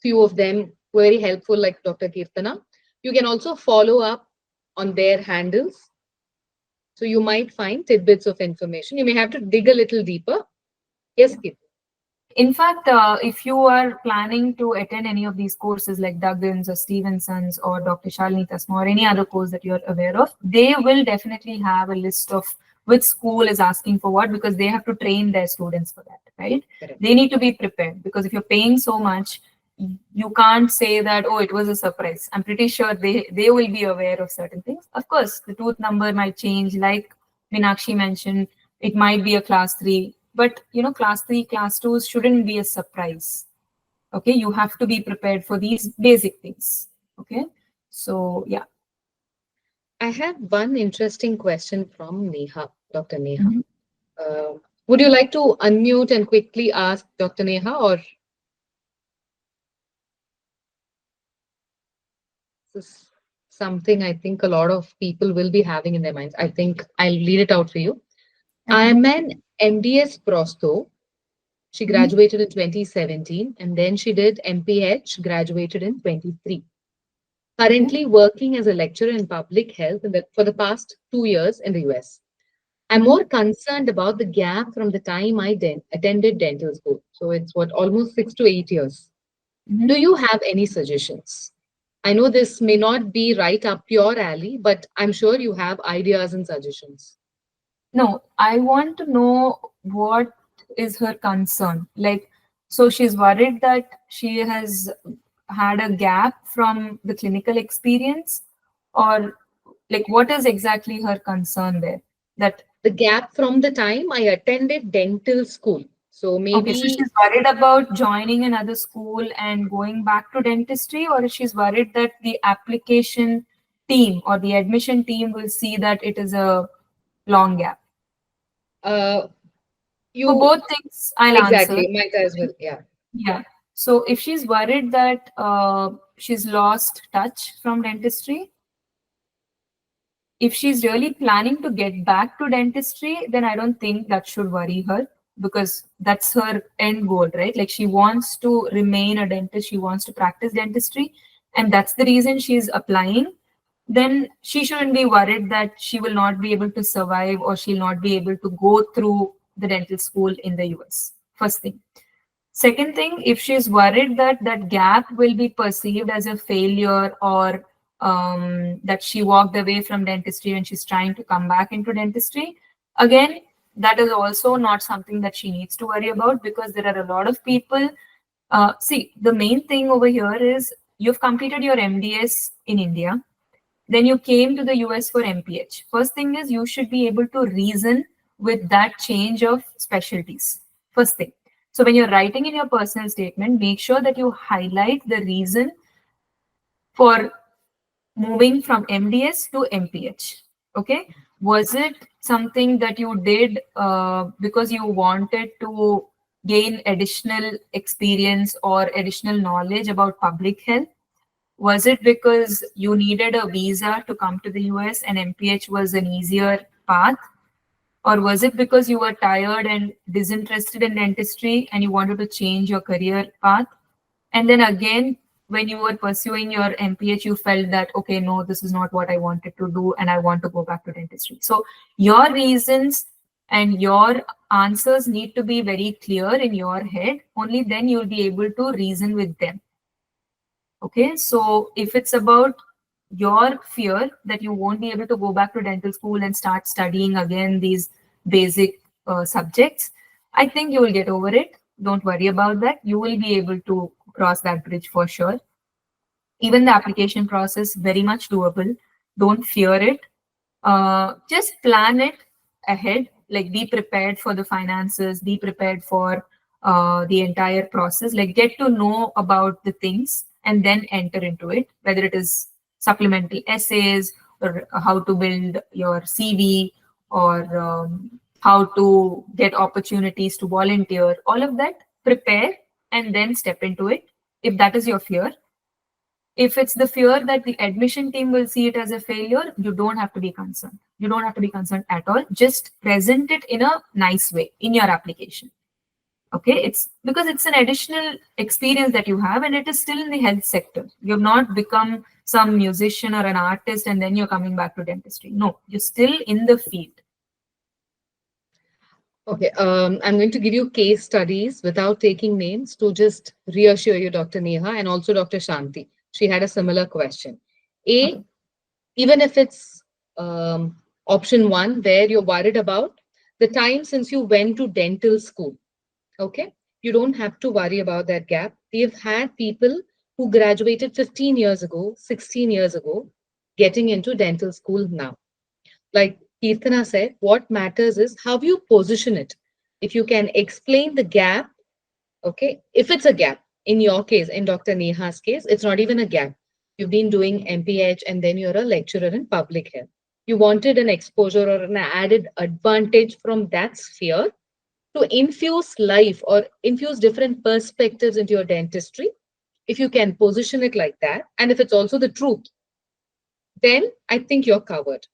few of them very helpful, like Dr. Keerthana. You can also follow up on their handles. So you might find tidbits of information. You may have to dig a little deeper. Yes, Keerthana. In fact, if you are planning to attend any of these courses like Duggan's or Stevenson's or Dr. Shalini Tasma or any other course that you're aware of, they will definitely have a list of which school is asking for what, because they have to train their students for that, right? Correct. They need to be prepared, because if you're paying so much, you can't say that, oh, it was a surprise. I'm pretty sure they will be aware of certain things. Of course, the tooth number might change, like Meenakshi mentioned, it might be a class 3. But class 3, class 2s shouldn't be a surprise. Okay, you have to be prepared for these basic things. Okay, so yeah. I have one interesting question from Neha, Dr. Neha. Mhm. Would you like to unmute and quickly ask Dr. Neha, or this is something I think a lot of people will be having in their minds? I think I'll read it out for you. Okay. I'm an MDS Prosto. She Mhm. graduated in 2017, and then she did MPH, graduated in 23. Currently working as a lecturer in public health for the past 2 years in the US. I'm Mhm. more concerned about the gap from the time I attended dental school. So it's what, almost 6 to 8 years. Mhm. Do you have any suggestions? I know this may not be right up your alley, but I'm sure you have ideas and suggestions. No, I want to know what is her concern. Like, so she's worried that she has had a gap from the clinical experience, or like what is exactly her concern there? That The gap from the time I attended dental school. So okay, so maybe she's worried about joining another school and going back to dentistry, or she's worried that the application team or the admission team will see that it is a long gap. uh, For you both things, I'll answer. exactly might as well. Yeah. Yeah. So if she's worried that she's lost touch from dentistry, if she's really planning to get back to dentistry, then I don't think that should worry her, because that's her end goal, right? Like she wants to remain a dentist, she wants to practice dentistry, and that's the reason she's applying. then she shouldn't be worried that she will not be able to survive or she'll not be able to go through the dental school in the US. First thing. Second thing, if she's worried that that gap will be perceived as a failure, or that she walked away from dentistry and she's trying to come back into dentistry, again, that is also not something that she needs to worry about, because there are a lot of people. See, the main thing over here is you've completed your MDS in India, then you came to the US for MPH. First thing is you should be able to reason with that change of specialties. First thing. So when you're writing in your personal statement, make sure that you highlight the reason for moving from MDS to MPH. Okay. Was it something that you did because you wanted to gain additional experience or additional knowledge about public health? Was it because you needed a visa to come to the US and MPH was an easier path? Or was it because you were tired and disinterested in dentistry and you wanted to change your career path? And then again, when you were pursuing your MPH, you felt that, okay, no, this is not what I wanted to do and I want to go back to dentistry. So your reasons and your answers need to be very clear in your head. Only then you'll be able to reason with them. Okay, so if it's about your fear that you won't be able to go back to dental school and start studying again these basic subjects, I think you will get over it. Don't worry about that. You will be able to cross that bridge for sure. Even the application process, very much doable. Don't fear it. Just plan it ahead. Like, be prepared for the finances, be prepared for the entire process. Like, get to know about the things and then enter into it, whether it is supplemental essays or how to build your CV, or how to get opportunities to volunteer. All of that, prepare and then step into it if that is your fear. If it's the fear that the admission team will see it as a failure, you don't have to be concerned. You don't have to be concerned at all. Just present it in a nice way in your application. Okay, it's because it's an additional experience that you have, and it is still in the health sector. You've not become some musician or an artist and then you're coming back to dentistry. No, you're still in the field. Okay, I'm going to give you case studies without taking names to just reassure you, Dr. Neha, and also Dr. Shanti. She had a similar question. A, even if it's option one, where you're worried about the time since you went to dental school, okay, you don't have to worry about that gap. We've had people who graduated 15 years ago, 16 years ago, getting into dental school now. Like Keerthana said, what matters is how you position it. If you can explain the gap, okay, if it's a gap, in your case, in Dr. Neha's case, it's not even a gap. You've been doing MPH and then you're a lecturer in public health. You wanted an exposure or an added advantage from that sphere to infuse life or infuse different perspectives into your dentistry. If you can position it like that, and if it's also the truth, then I think you're covered.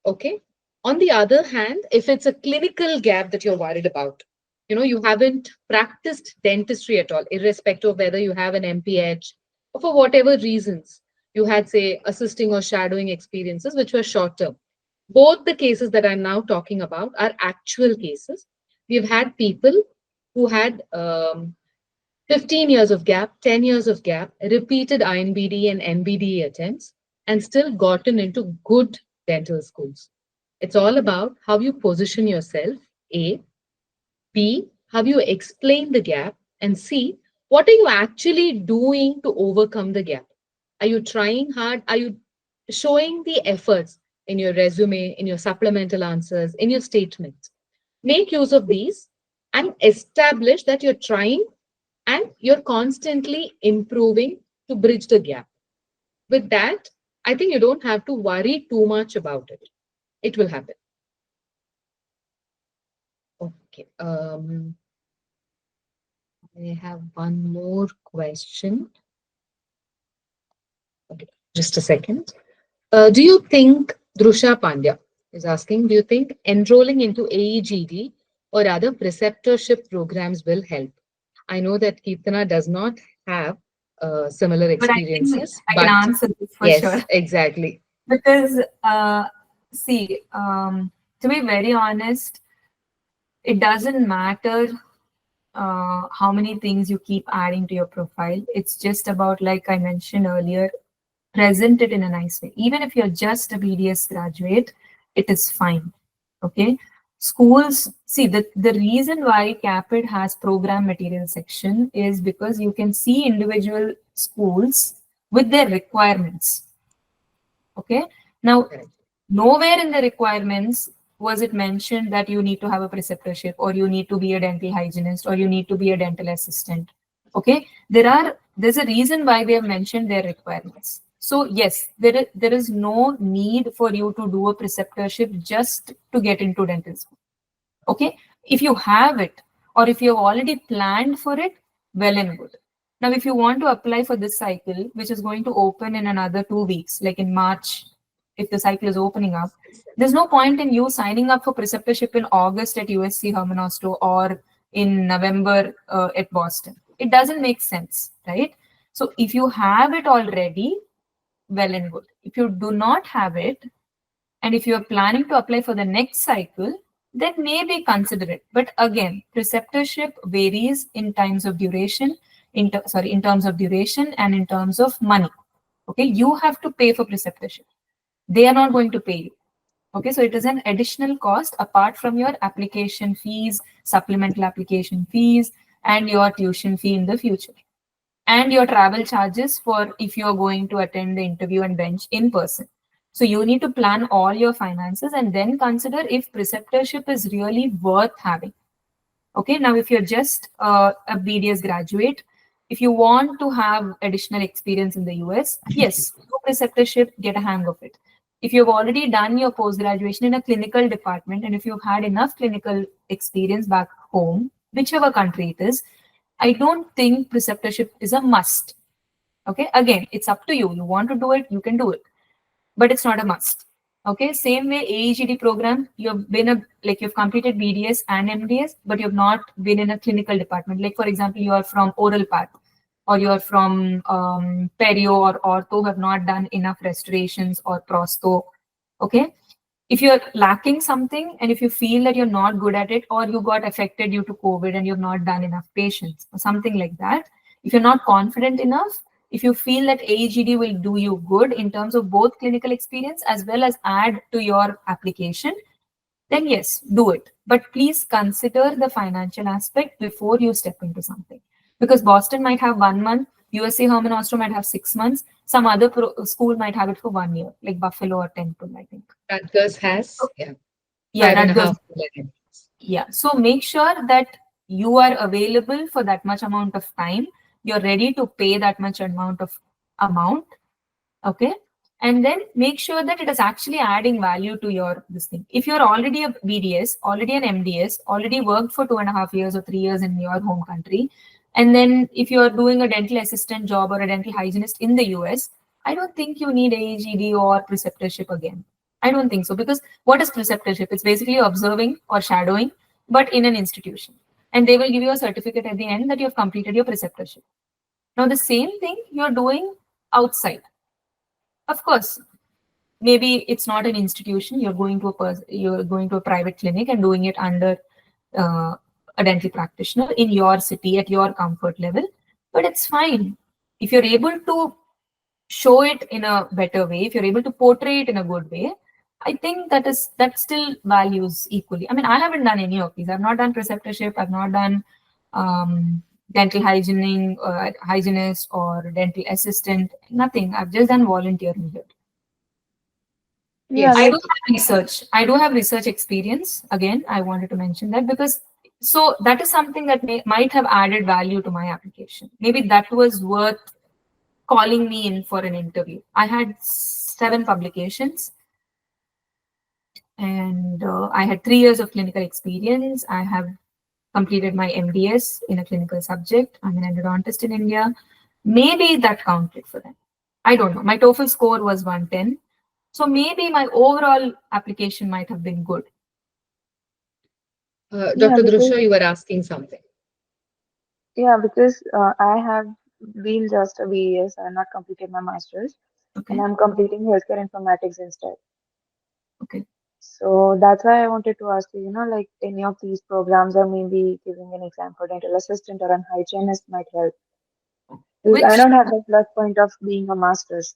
Okay. On the other hand, if it's a clinical gap that you're worried about, you haven't practiced dentistry at all, irrespective of whether you have an MPH or for whatever reasons you had, say, assisting or shadowing experiences, which were short term. Both the cases that I'm now talking about are actual cases. We've had people who had 15 years of gap, 10 years of gap, repeated INBD and NBD attempts, and still gotten into good dental schools. It's all about how you position yourself, A, B, how you explain the gap, and C, what are you actually doing to overcome the gap? Are you trying hard? Are you showing the efforts in your resume, in your supplemental answers, in your statements? Make use of these and establish that you're trying and you're constantly improving to bridge the gap. With that, I think you don't have to worry too much about it. It will happen. Okay. I have one more question. Okay, just a second. Do you think, Drusha Pandya is asking, do you think enrolling into AEGD or other preceptorship programs will help? I know that Keerthana does not have similar But I think experiences, I can answer this for yes, sure. exactly. Because see, to be very honest, it doesn't matter how many things you keep adding to your profile. It's just about, like I mentioned earlier, present it in a nice way. Even if you're just a BDS graduate, it is fine. Okay. Schools, see, the reason why CAPID has program material section is because you can see individual schools with their requirements. Okay. Now, Correct. nowhere in the requirements was it mentioned that you need to have a preceptorship, or you need to be a dental hygienist, or you need to be a dental assistant. Okay. There's a reason why they have mentioned their requirements. So yes, there is no need for you to do a preceptorship just to get into dental school. Okay. If you have it, or if you have already planned for it, well and good. Now, if you want to apply for this cycle, which is going to open in another 2 weeks, like in March, if the cycle is opening up, there's no point in you signing up for preceptorship in August at USC Hermanosto or in November at Boston. It doesn't make sense, right? So if you have it already, well and good. If you do not have it, and if you are planning to apply for the next cycle, then maybe consider it. But again, preceptorship varies in times of duration, in terms of duration and in terms of money. Okay, you have to pay for preceptorship. They are not going to pay you. Okay, so it is an additional cost apart from your application fees, supplemental application fees, and your tuition fee in the future, and your travel charges for if you're going to attend the interview and bench in person. So you need to plan all your finances and then consider if preceptorship is really worth having. Okay, now if you're just a BDS graduate, if you want to have additional experience in the US, yes, do preceptorship, get a hang of it. If you've already done your post graduation in a clinical department, and if you've had enough clinical experience back home, whichever country it is, I don't think preceptorship is a must. Okay, again, it's up to you. You want to do it, you can do it, but it's not a must. Okay, same way AEGD program, you've been a like you've completed BDS and MDS, but you've not been in a clinical department. Like for example, you are from oral path, or you are from perio or ortho, have not done enough restorations or prosto. Okay, if you're lacking something, and if you feel that you're not good at it, or you got affected due to COVID and you've not done enough patients or something like that, if you're not confident enough, if you feel that AEGD will do you good in terms of both clinical experience as well as add to your application, then yes, do it. But please consider the financial aspect before you step into something. Because Boston might have 1 month, USC Herman Ostrom might have 6 months, some other school might have it for 1 year, like Buffalo or Temple, I think. Rutgers has, yeah, Yeah, five and a Rutgers. half million. Yeah. So make sure that you are available for that much amount of time. You're ready to pay that much amount. Okay. And then make sure that it is actually adding value to your this thing. If you're already a BDS, already an MDS, already worked for 2.5 years or 3 years in your home country, and then if you're doing a dental assistant job or a dental hygienist in the US, I don't think you need AEGD or preceptorship again. I don't think so, because what is preceptorship? It's basically observing or shadowing, but in an institution. And they will give you a certificate at the end that you have completed your preceptorship. Now, the same thing you're doing outside. Of course, maybe it's not an institution. You're going to a private clinic and doing it under uh, a dental practitioner in your city at your comfort level. But it's fine if you're able to show it in a better way, if you're able to portray it in a good way. I think that still values equally. I mean, I haven't done any of these. I've not done preceptorship. I've not done dental hygienist or dental assistant. Nothing. I've just done volunteering here. Yeah, Yes. I do like have research. I do have research experience. Again, I wanted to mention that because so that is something that might have added value to my application. Maybe that was worth calling me in for an interview. I had 7 publications, and I had 3 years of clinical experience. I have completed my MDS in a clinical subject. I'm an endodontist in India. Maybe that counted for them. I don't know. My TOEFL score was 110. So maybe my overall application might have been good. yeah, Dr. because Drusha, you were asking something. I have been just a BS and not completed my master's. Okay. and I'm completing healthcare informatics instead. Okay. So that's why I wanted to ask you, like any of these programs or maybe giving an exam for dental assistant or an hygienist might help. Because I Which, don't have the plus point of being a master's.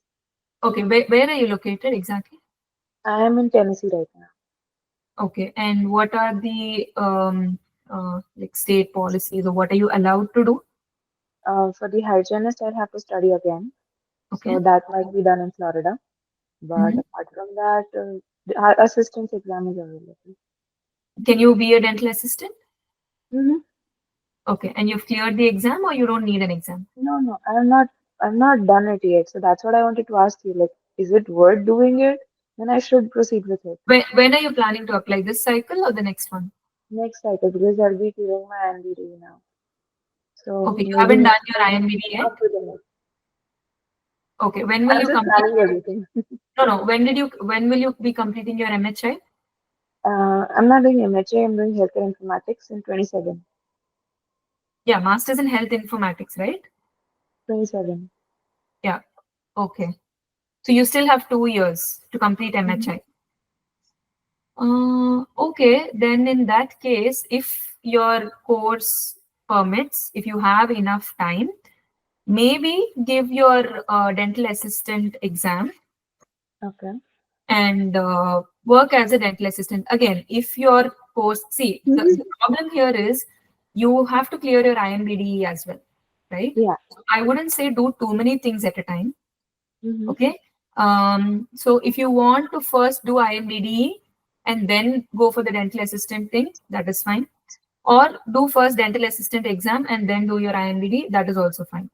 okay, where are you located exactly? I am in Tennessee right now. Okay. And what are the like state policies, or what are you allowed to do? For the hygienist, I'll have to study again. Okay. So that might be done in Florida. But Mhm. apart from that, the assistance exam is available. Can you be a dental assistant? Mm-hmm. Okay. And you've cleared the exam, or you don't need an exam? No, no, I'm not done it yet. So that's what I wanted to ask you. Like, is it worth doing it? Then I should proceed with it. When are you planning to apply, this cycle or the next one? Next cycle, because I'll be clearing my NBD now. So Okay. You maybe haven't done next your time, IMBD yet? after the next. Okay. When will I'm you just complete? planning everything. No, no. When will you be completing your MHI? I'm not doing MHA, I'm doing healthcare informatics in 27. Yeah, Masters in Health Informatics, right? 27. Yeah. Okay. So you still have 2 years to complete Mm-hmm. MHI. Okay, then in that case, if your course permits, if you have enough time, maybe give your dental assistant exam Okay. and work as a dental assistant. Again, if your course, see, Mm-hmm. the problem here is you have to clear your IMBD as well, right? Yeah. So I wouldn't say do too many things at a time. Mm-hmm. Okay. So if you want to first do IMDD and then go for the dental assistant thing, that is fine. Or do first dental assistant exam and then do your IMDD, that is also fine.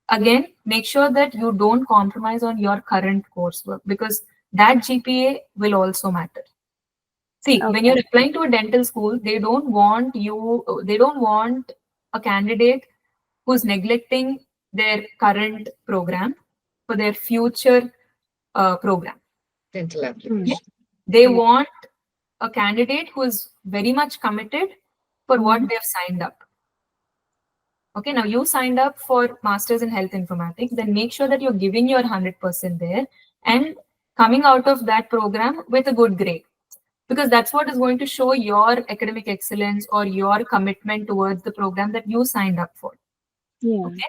Again, make sure that you don't compromise on your current coursework, because that GPA will also matter. See, when Okay. you're applying to a dental school, they don't want a candidate who's neglecting their current program for their future program. Dental Mm. application. They Yeah. want a candidate who is very much committed for what Mm-hmm. they've signed up. Okay, now you signed up for Masters in Health Informatics, then make sure that you're giving your 100% there and coming out of that program with a good grade, because that's what is going to show your academic excellence or your commitment towards the program that you signed up for. Yeah. Okay.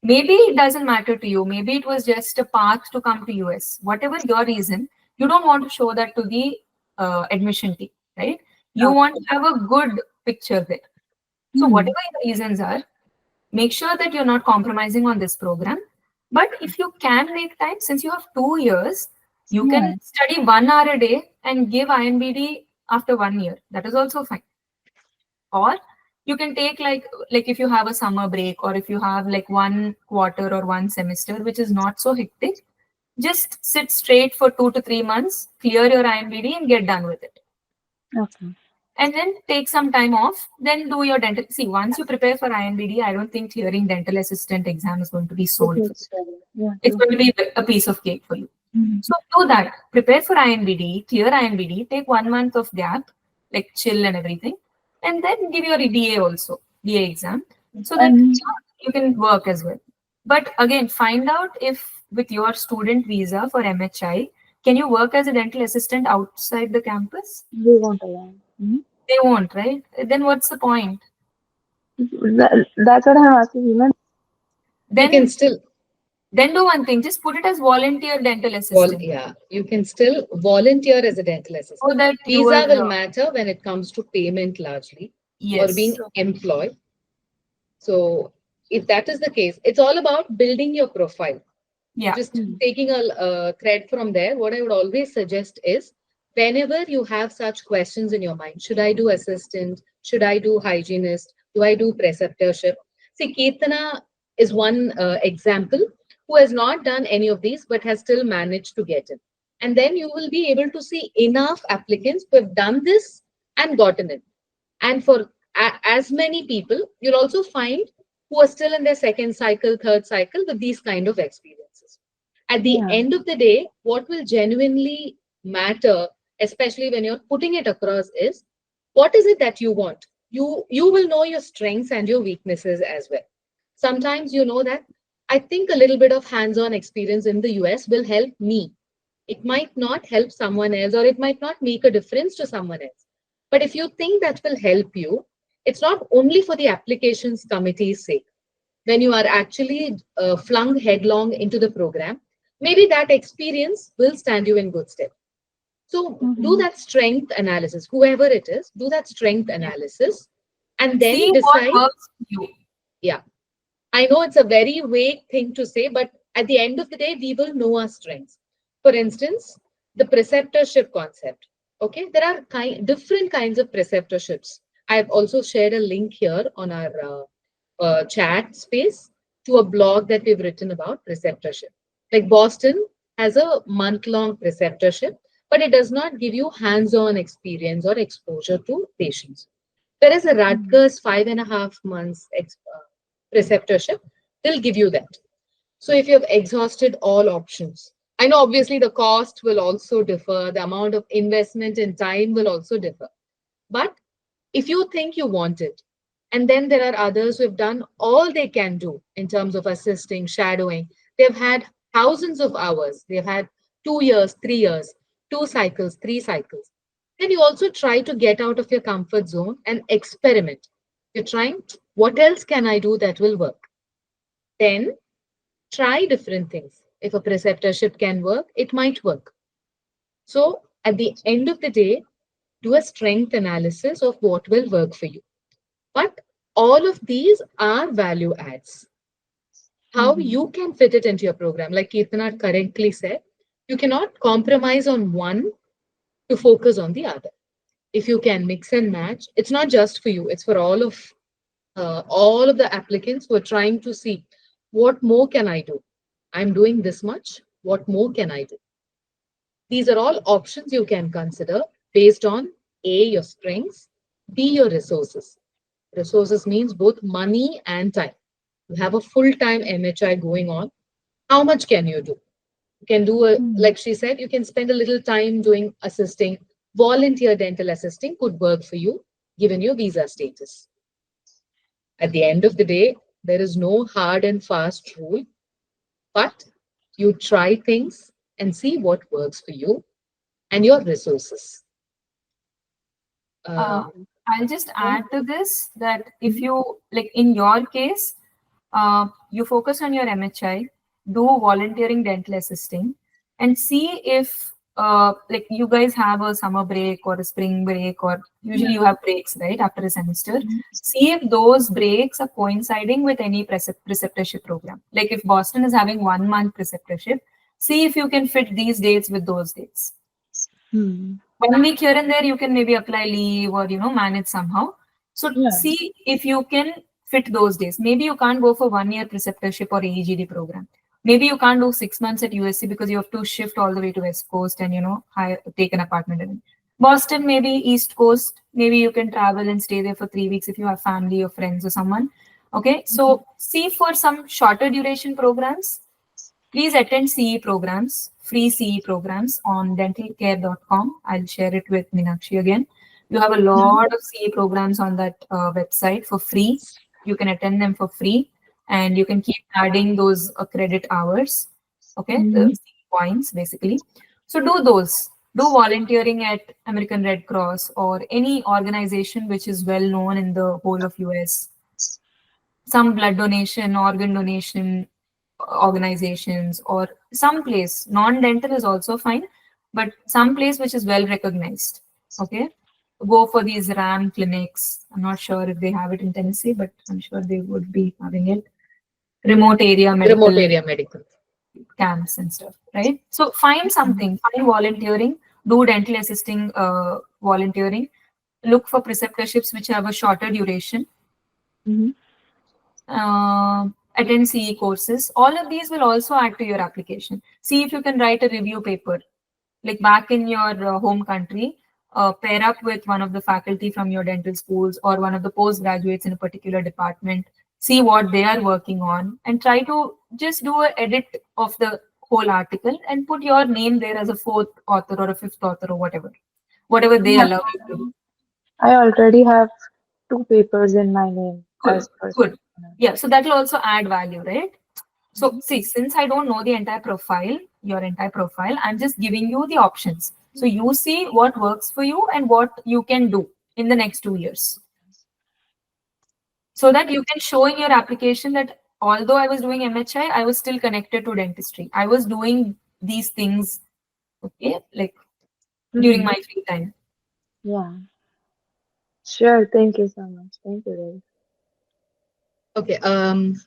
Maybe it doesn't matter to you. Maybe it was just a path to come to US. Whatever your reason, you don't want to show that to the admission team, right? You Okay. want to have a good picture there. So Mm. whatever your reasons are, make sure that you're not compromising on this program. But if you can make time, since you have 2 years, you Yeah. can study 1 hour a day and give IMBD after 1 year. That is also fine. Or you can take like if you have a summer break, or if you have like 1 quarter or 1 semester which is not so hectic, just sit straight for 2 to 3 months, clear your IMBD and get done with it, Okay. and then take some time off, then do your dental. See, once you prepare for IMBD, I don't think clearing dental assistant exam is going to be It soul food. takes time. Yeah, It's true. going to be a piece of cake for you. Mm-hmm. So do that. Prepare for IMBD, clear IMBD, take 1 month of gap, like chill and everything, and then give your DA also, DA exam, so that And you can work as well. But again, find out if with your student visa for MHI, can you work as a dental assistant outside the campus? we won't allow. Mm-hmm. They won't, right? Then what's the point? That's what I'm asking you. You can Then still, do one thing, just put it as volunteer dental assistant yeah, you can still volunteer as a dental so assistant. that you Visa will are matter when it comes to payment largely or being yes. employed. So if that is the case, it's all about building your profile. Yeah. Just Mm. taking a thread from there, what I would always suggest is whenever you have such questions in your mind, should I do assistant? Should I do hygienist? Do I do preceptorship? See, Keerthana is one example who has not done any of these but has still managed to get in. And then you will be able to see enough applicants who have done this and gotten in. And for as many people, you'll also find who are still in their second cycle, third cycle with these kind of experiences. At the Yeah. end of the day, what will genuinely matter, especially when you're putting it across, is what is it that you want? You will know your strengths and your weaknesses as well. Sometimes you know that I think a little bit of hands-on experience in the US will help me. It might not help someone else, or it might not make a difference to someone else. But if you think that will help you, it's not only for the applications committee's sake. When you are actually flung headlong into the program, maybe that experience will stand you in good stead. So do Mm-hmm. that strength analysis, whoever it is, do that strength Yeah. analysis and See then what decide. works for you. Yeah, I know it's a very vague thing to say, but at the end of the day, we will know our strengths. For instance, the preceptorship concept. Okay, there are different kinds of preceptorships. I've also shared a link here on our chat space to a blog that we've written about preceptorship. Like Boston has a month-long preceptorship, but it does not give you hands-on experience or exposure to patients. Whereas a Mm-hmm. Rutgers 5.5 months preceptorship will give you that. So if you have exhausted all options, I know obviously the cost will also differ, the amount of investment in time will also differ. But if you think you want it, and then there are others who have done all they can do in terms of assisting, shadowing, they've had thousands of hours, they've had 2 years, 3 years, 2 cycles, 3 cycles. Then you also try to get out of your comfort zone and experiment. You're trying, what else can I do that will work? Then try different things. If a preceptorship can work, it might work. So at the end of the day, do a strength analysis of what will work for you. But all of these are value adds. How Mm-hmm. you can fit it into your program, like Keerthana correctly said, you cannot compromise on one to focus on the other. If you can mix and match, it's not just for you; it's for all of the applicants who are trying to see what more can I do. I'm doing this much. What more can I do? These are all options you can consider based on A, your strengths, B, your resources. Resources means both money and time. You have a full-time MHI going on. How much can you do? You can do Mm-hmm. like she said, you can spend a little time doing assisting. Volunteer dental assisting could work for you, given your visa status. At the end of the day, there is no hard and fast rule, but you try things and see what works for you and your resources. Uh, Um, I'll just yeah. add to this that if Mhm. you, like in your case, you focus on your MHI, do volunteering dental assisting, and see if like you guys have a summer break or a spring break, or usually you have breaks right after a semester. See if those breaks are coinciding with any preceptorship program. Like if Boston is having 1 month preceptorship, see if you can fit these dates with those dates. Mm-hmm. 1 week here and there you can maybe apply leave or manage somehow. So Yeah. see if you can fit those days. Maybe you can't go for 1 year preceptorship or AEGD program. Maybe you can't do 6 months at USC because you have to shift all the way to West Coast and take an apartment in Boston, maybe East Coast. Maybe you can travel and stay there for 3 weeks if you have family or friends or someone. Okay, so see for some shorter duration programs. Please attend CE programs, free CE programs on dentalcare.com. I'll share it with Meenakshi again. You have a lot of CE programs on that website for free. You can attend them for free and you can keep adding those credit hours, okay, the Mm-hmm. CE points basically. So do those. Do volunteering at American Red Cross or any organization which is well known in the whole of US. Some blood donation, organ donation organizations, or some place, non-dental is also fine, but some place which is well recognized. Okay, go for these RAM clinics. I'm not sure if they have it in Tennessee, but I'm sure they would be having it. Remote area Remote medical area medical. camps and stuff, right? So find something, find volunteering, do dental assisting volunteering, look for preceptorships which have a shorter duration, Mm-hmm. attend CE courses. All of these will also add to your application. See if you can write a review paper, like back in your home country. Pair up with one of the faculty from your dental schools or one of the postgraduates in a particular department. See what they are working on and try to just do an edit of the whole article and put your name there as a fourth author or a fifth author or whatever they Yeah. allow you to do. I already have 2 papers in my name Good, as per. good. Yeah, so that will also add value, right? So see, since I don't know the entire profile, your entire profile, I'm just giving you the options. So you see what works for you and what you can do in the next 2 years. So that you can show in your application that although I was doing MHI, I was still connected to dentistry. I was doing these things, okay, like during my free time. Yeah. Sure. Thank you so much. Thank you, guys. Okay,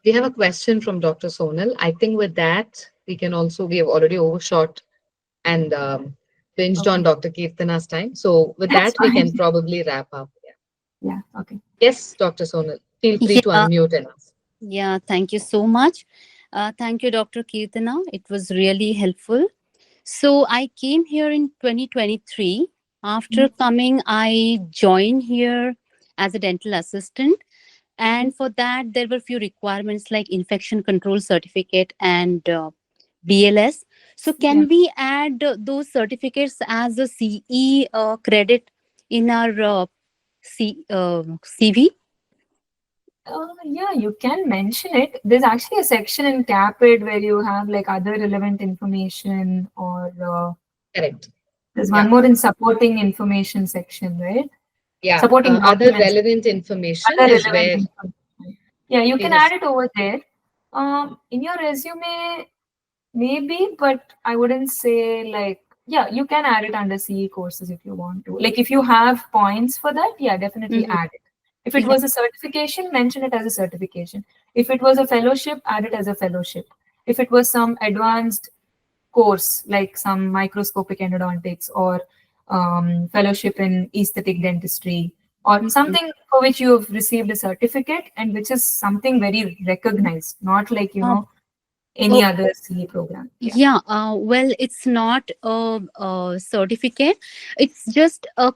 we have a question from Dr. Sonal. I think with that, we have already overshot and binged on Okay. Dr. Keerthana's time. So with That's that, we fine. can probably wrap up. Yeah. Yeah, okay. Yes, Dr. Sonal, feel free to Yeah, unmute and ask. yeah, thank you so much. Thank you, Dr. Keerthana. It was really helpful. So I came here in 2023. After coming, I joined here as a dental assistant. And for that, there were few requirements like infection control certificate and BLS. So Yeah. can we add those certificates as a CE credit in our CV? Yeah, you can mention it. There's actually a section in CAPID where you have like other relevant information, or Correct. there's Yeah. one more in supporting information section, right? Yeah. Supporting Other documents. relevant information Other is relevant where information. Yeah, you we can just add it over there. In your resume, maybe, but I wouldn't say like, yeah, you can add it under CE courses if you want to. Like if you have points for that, yeah, definitely Mhm. add it. If it Yeah. was a certification, mention it as a certification. If it was a fellowship, add it as a fellowship. If it was some advanced course like some microscopic endodontics or fellowship in aesthetic dentistry or something for which you have received a certificate and which is something very recognized, not like, Um, any other CA program. Yeah. Yeah, well, it's not a certificate. It's just a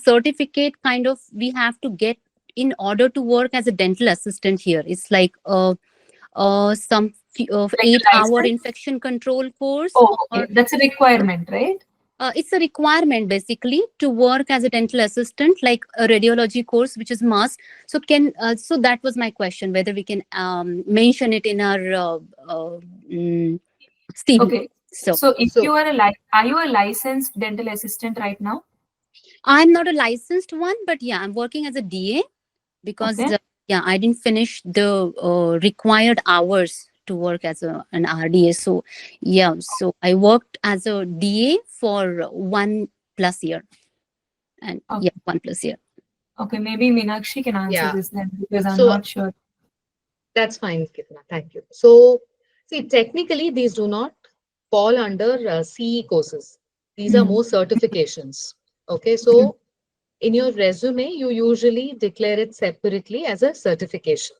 certificate kind of we have to get in order to work as a dental assistant here. It's like some Like a 8 hour license? infection control course, Oh, okay. or That's a requirement, right? it's a requirement basically to work as a dental assistant, like a radiology course, which is must. So so that was my question, whether we can mention it in our CV. Okay. So So if you so are are you a licensed dental assistant right now? I'm not a licensed one, but yeah, I'm working as a DA because Okay. yeah, I didn't finish the required hours to work as an RDA. So yeah, so I worked as a DA for 1+ year, and Okay. yeah, 1+ year. Okay. Maybe Meenakshi can answer yeah. this then because I'm So not sure. that's fine, Keerthana. Thank you. So see, technically these do not fall under CE courses. These are more certifications. Okay, so in your resume, you usually declare it separately as a certification.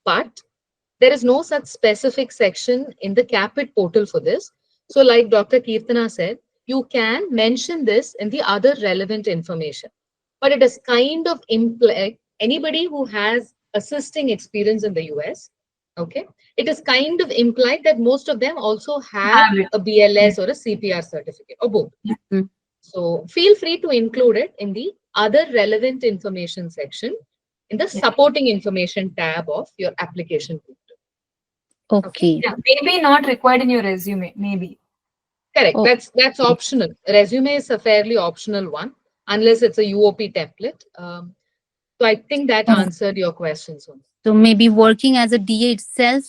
But there is no such specific section in the CAPID portal for this. So, like Dr. Keerthana said, you can mention this in the other relevant information. But it is kind of anybody who has assisting experience in the US, okay, it is kind of implied that most of them also have Have it. a BLS or a CPR certificate or both. Mm. So feel free to include it in the other relevant information section in the supporting information tab of your application portal. Okay. Okay. Yeah. Maybe not required in your resume. Maybe. Correct. Oh, That's optional. Resume is a fairly optional one, unless it's a UOP template. So I think that oh. answered your question, Sonia. So maybe working as a DA itself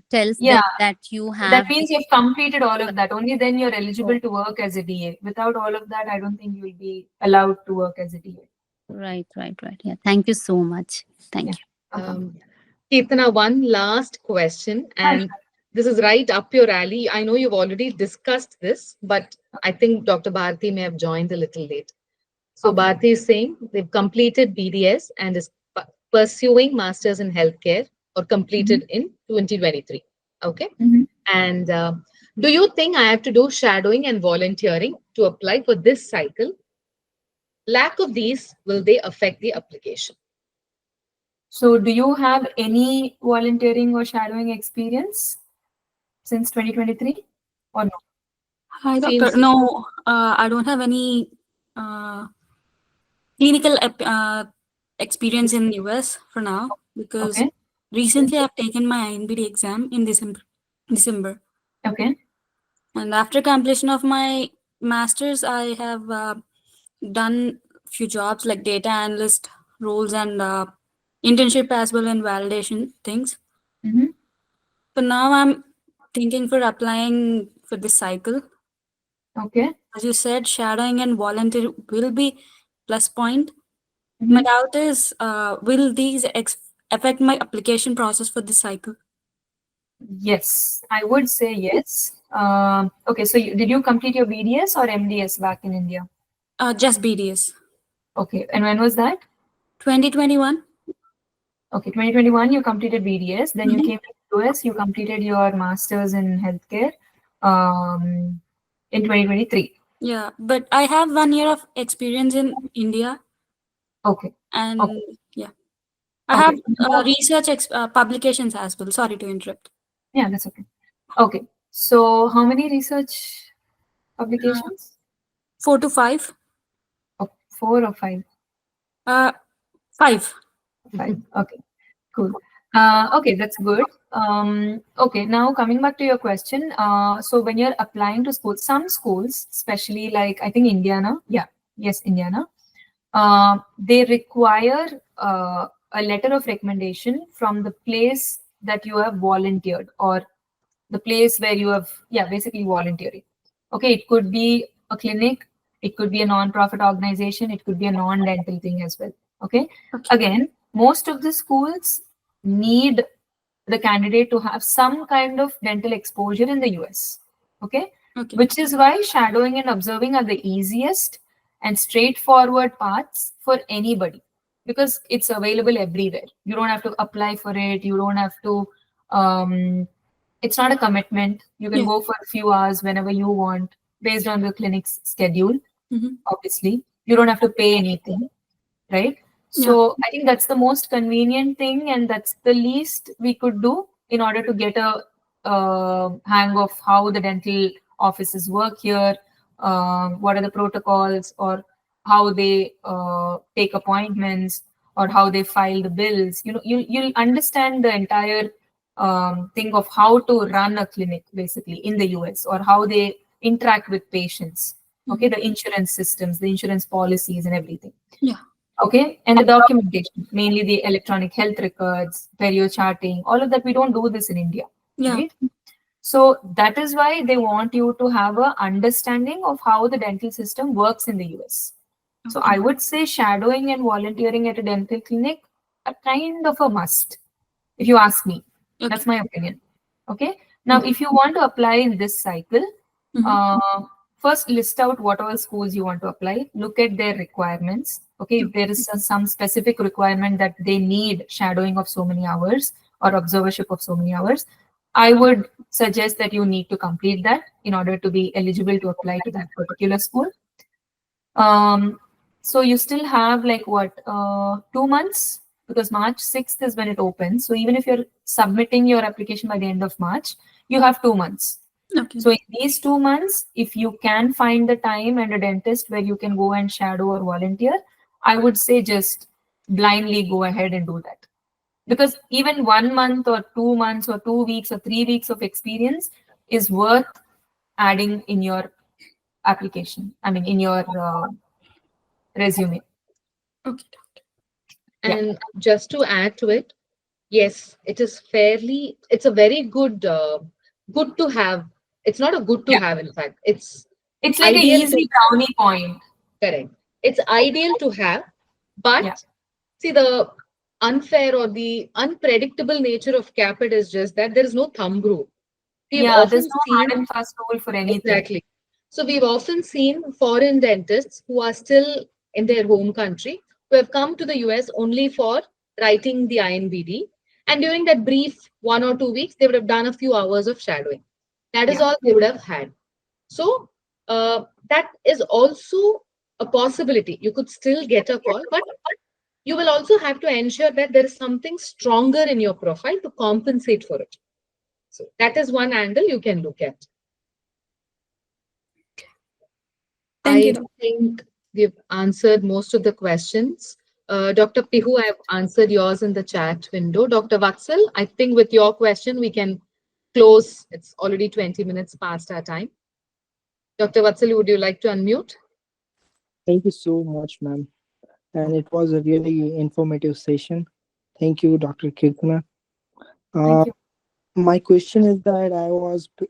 tells them Yeah. that you That have means you've completed all of that. Only then you're the. eligible to work as a DA. Without all of that, I don't think you'll be allowed to work as a DA. Right, right, right. Yeah. Thank you so much. Thank Yeah. you. Keerthana, one last question, and this is right up your alley. I know you've already discussed this, but I think Dr. Bharati may have joined a little late. So Okay. Bharti is saying they've completed BDS and is pursuing Masters in Healthcare or completed in 2023. Okay. And do you think I have to do shadowing and volunteering to apply for this cycle? Lack of these, will they affect the application? So, do you have any volunteering or shadowing experience since 2023 or no? Hi, doctor. Seems No, I don't have any clinical experience in US for now because Okay. recently I've taken my INBD exam in December. Okay. And after completion of my master's, I have done few jobs like data analyst roles and internship as well and validation things. Mm-hmm. So now I'm thinking for applying for this cycle. Okay. As you said, shadowing and volunteer will be plus point. Mm-hmm. My doubt is, will these affect my application process for this cycle? Yes, I would say yes. Okay, so did you complete your BDS or MDS back in India? Just BDS. Okay, and when was that? 2021. Okay, 2021, you completed BDS. Then you Mhm. came to US, you completed your master's in healthcare in 2023. Yeah, but I have 1 year of experience in India, Okay, and okay, yeah, I have okay. Now- research publications as well. Sorry to interrupt. yeah, that's okay. Okay, so how many research Uh, publications? 4 to 5. Oh, 4 or 5? 5. 5. Okay, cool. Okay, that's good. Okay, now coming back to your question. So when you're applying to schools, some schools, especially like I think Indiana, yes, Indiana, they require a letter of recommendation from the place that you have volunteered or the place where you have, basically volunteering. Okay, it could be a clinic, it could be a non-profit organization, it could be a non-dental thing as well. Okay, Okay. again, most of the schools need the candidate to have some kind of dental exposure in the US. Okay, Okay. which is why shadowing and observing are the easiest and straightforward paths for anybody because it's available everywhere. You don't have to apply for it, you don't have to it's not a commitment. You can Yeah. go for a few hours whenever you want based on the clinic's schedule. Mhm. Obviously, you don't have to pay anything, right? Yeah. So I think that's the most convenient thing, and that's the least we could do in order to get a hang of how the dental offices work here, what are the protocols, or how they take appointments, or how they file the bills. You know, you'll understand the entire thing of how to run a clinic basically in the US or how they interact with patients. Okay, the insurance systems, the insurance policies, and everything. Yeah. Okay, and the documentation, mainly the electronic health records, perio charting, all of that. We don't do this in India, Yeah. right? So that is why they want you to have a understanding of how the dental system works in the US. So I would say shadowing and volunteering at a dental clinic are kind of a must, if you ask me. Okay. That's my opinion. Okay. Now, if you want to apply in this cycle, first list out what all schools you want to apply. Look at their requirements. Okay. If there is some specific requirement that they need shadowing of so many hours or observership of so many hours, I would suggest that you need to complete that in order to be eligible to apply to that particular school. So you still have like what, 2 months, because March 6th is when it opens. So even if you're submitting your application by the end of March, you have 2 months. Okay. So in these 2 months, if you can find the time and a dentist where you can go and shadow or volunteer, I would say just blindly go ahead and do that. Because even 1 month or 2 months or 2 weeks or 3 weeks of experience is worth adding in your application. I mean, in your resume. Okay. And just to add to it, yes, it is fairly, it's a very good, good to have. It's not a good to Yeah. have, in fact. It's It's like an ideal easy to, brownie point. correct. It's ideal to have, but Yeah. see, the unfair or the unpredictable nature of CAPID is just that there is no thumb rule. We've Yeah, often there's no seen, hard and fast rule for anything. exactly. So we've often seen foreign dentists who are still in their home country who have come to the US only for writing the INBD. And during that brief 1 or 2 weeks, they would have done a few hours of shadowing. That is Yeah. all they would have had. So that is also a possibility. You could still get a call, but you will also have to ensure that there is something stronger in your profile to compensate for it. So that is one angle you can look at. Thank you, I Doctor. think we've answered most of the questions. Dr. Pihu, I've answered yours in the chat window. Dr. Vatsal, I think with your question, we can close. It's already 20 minutes past our time. Dr. Vatsal, would you like to unmute? Thank you so much, ma'am. And it was a really informative session. Thank you, Dr. Keerthana. Thank you. My question is that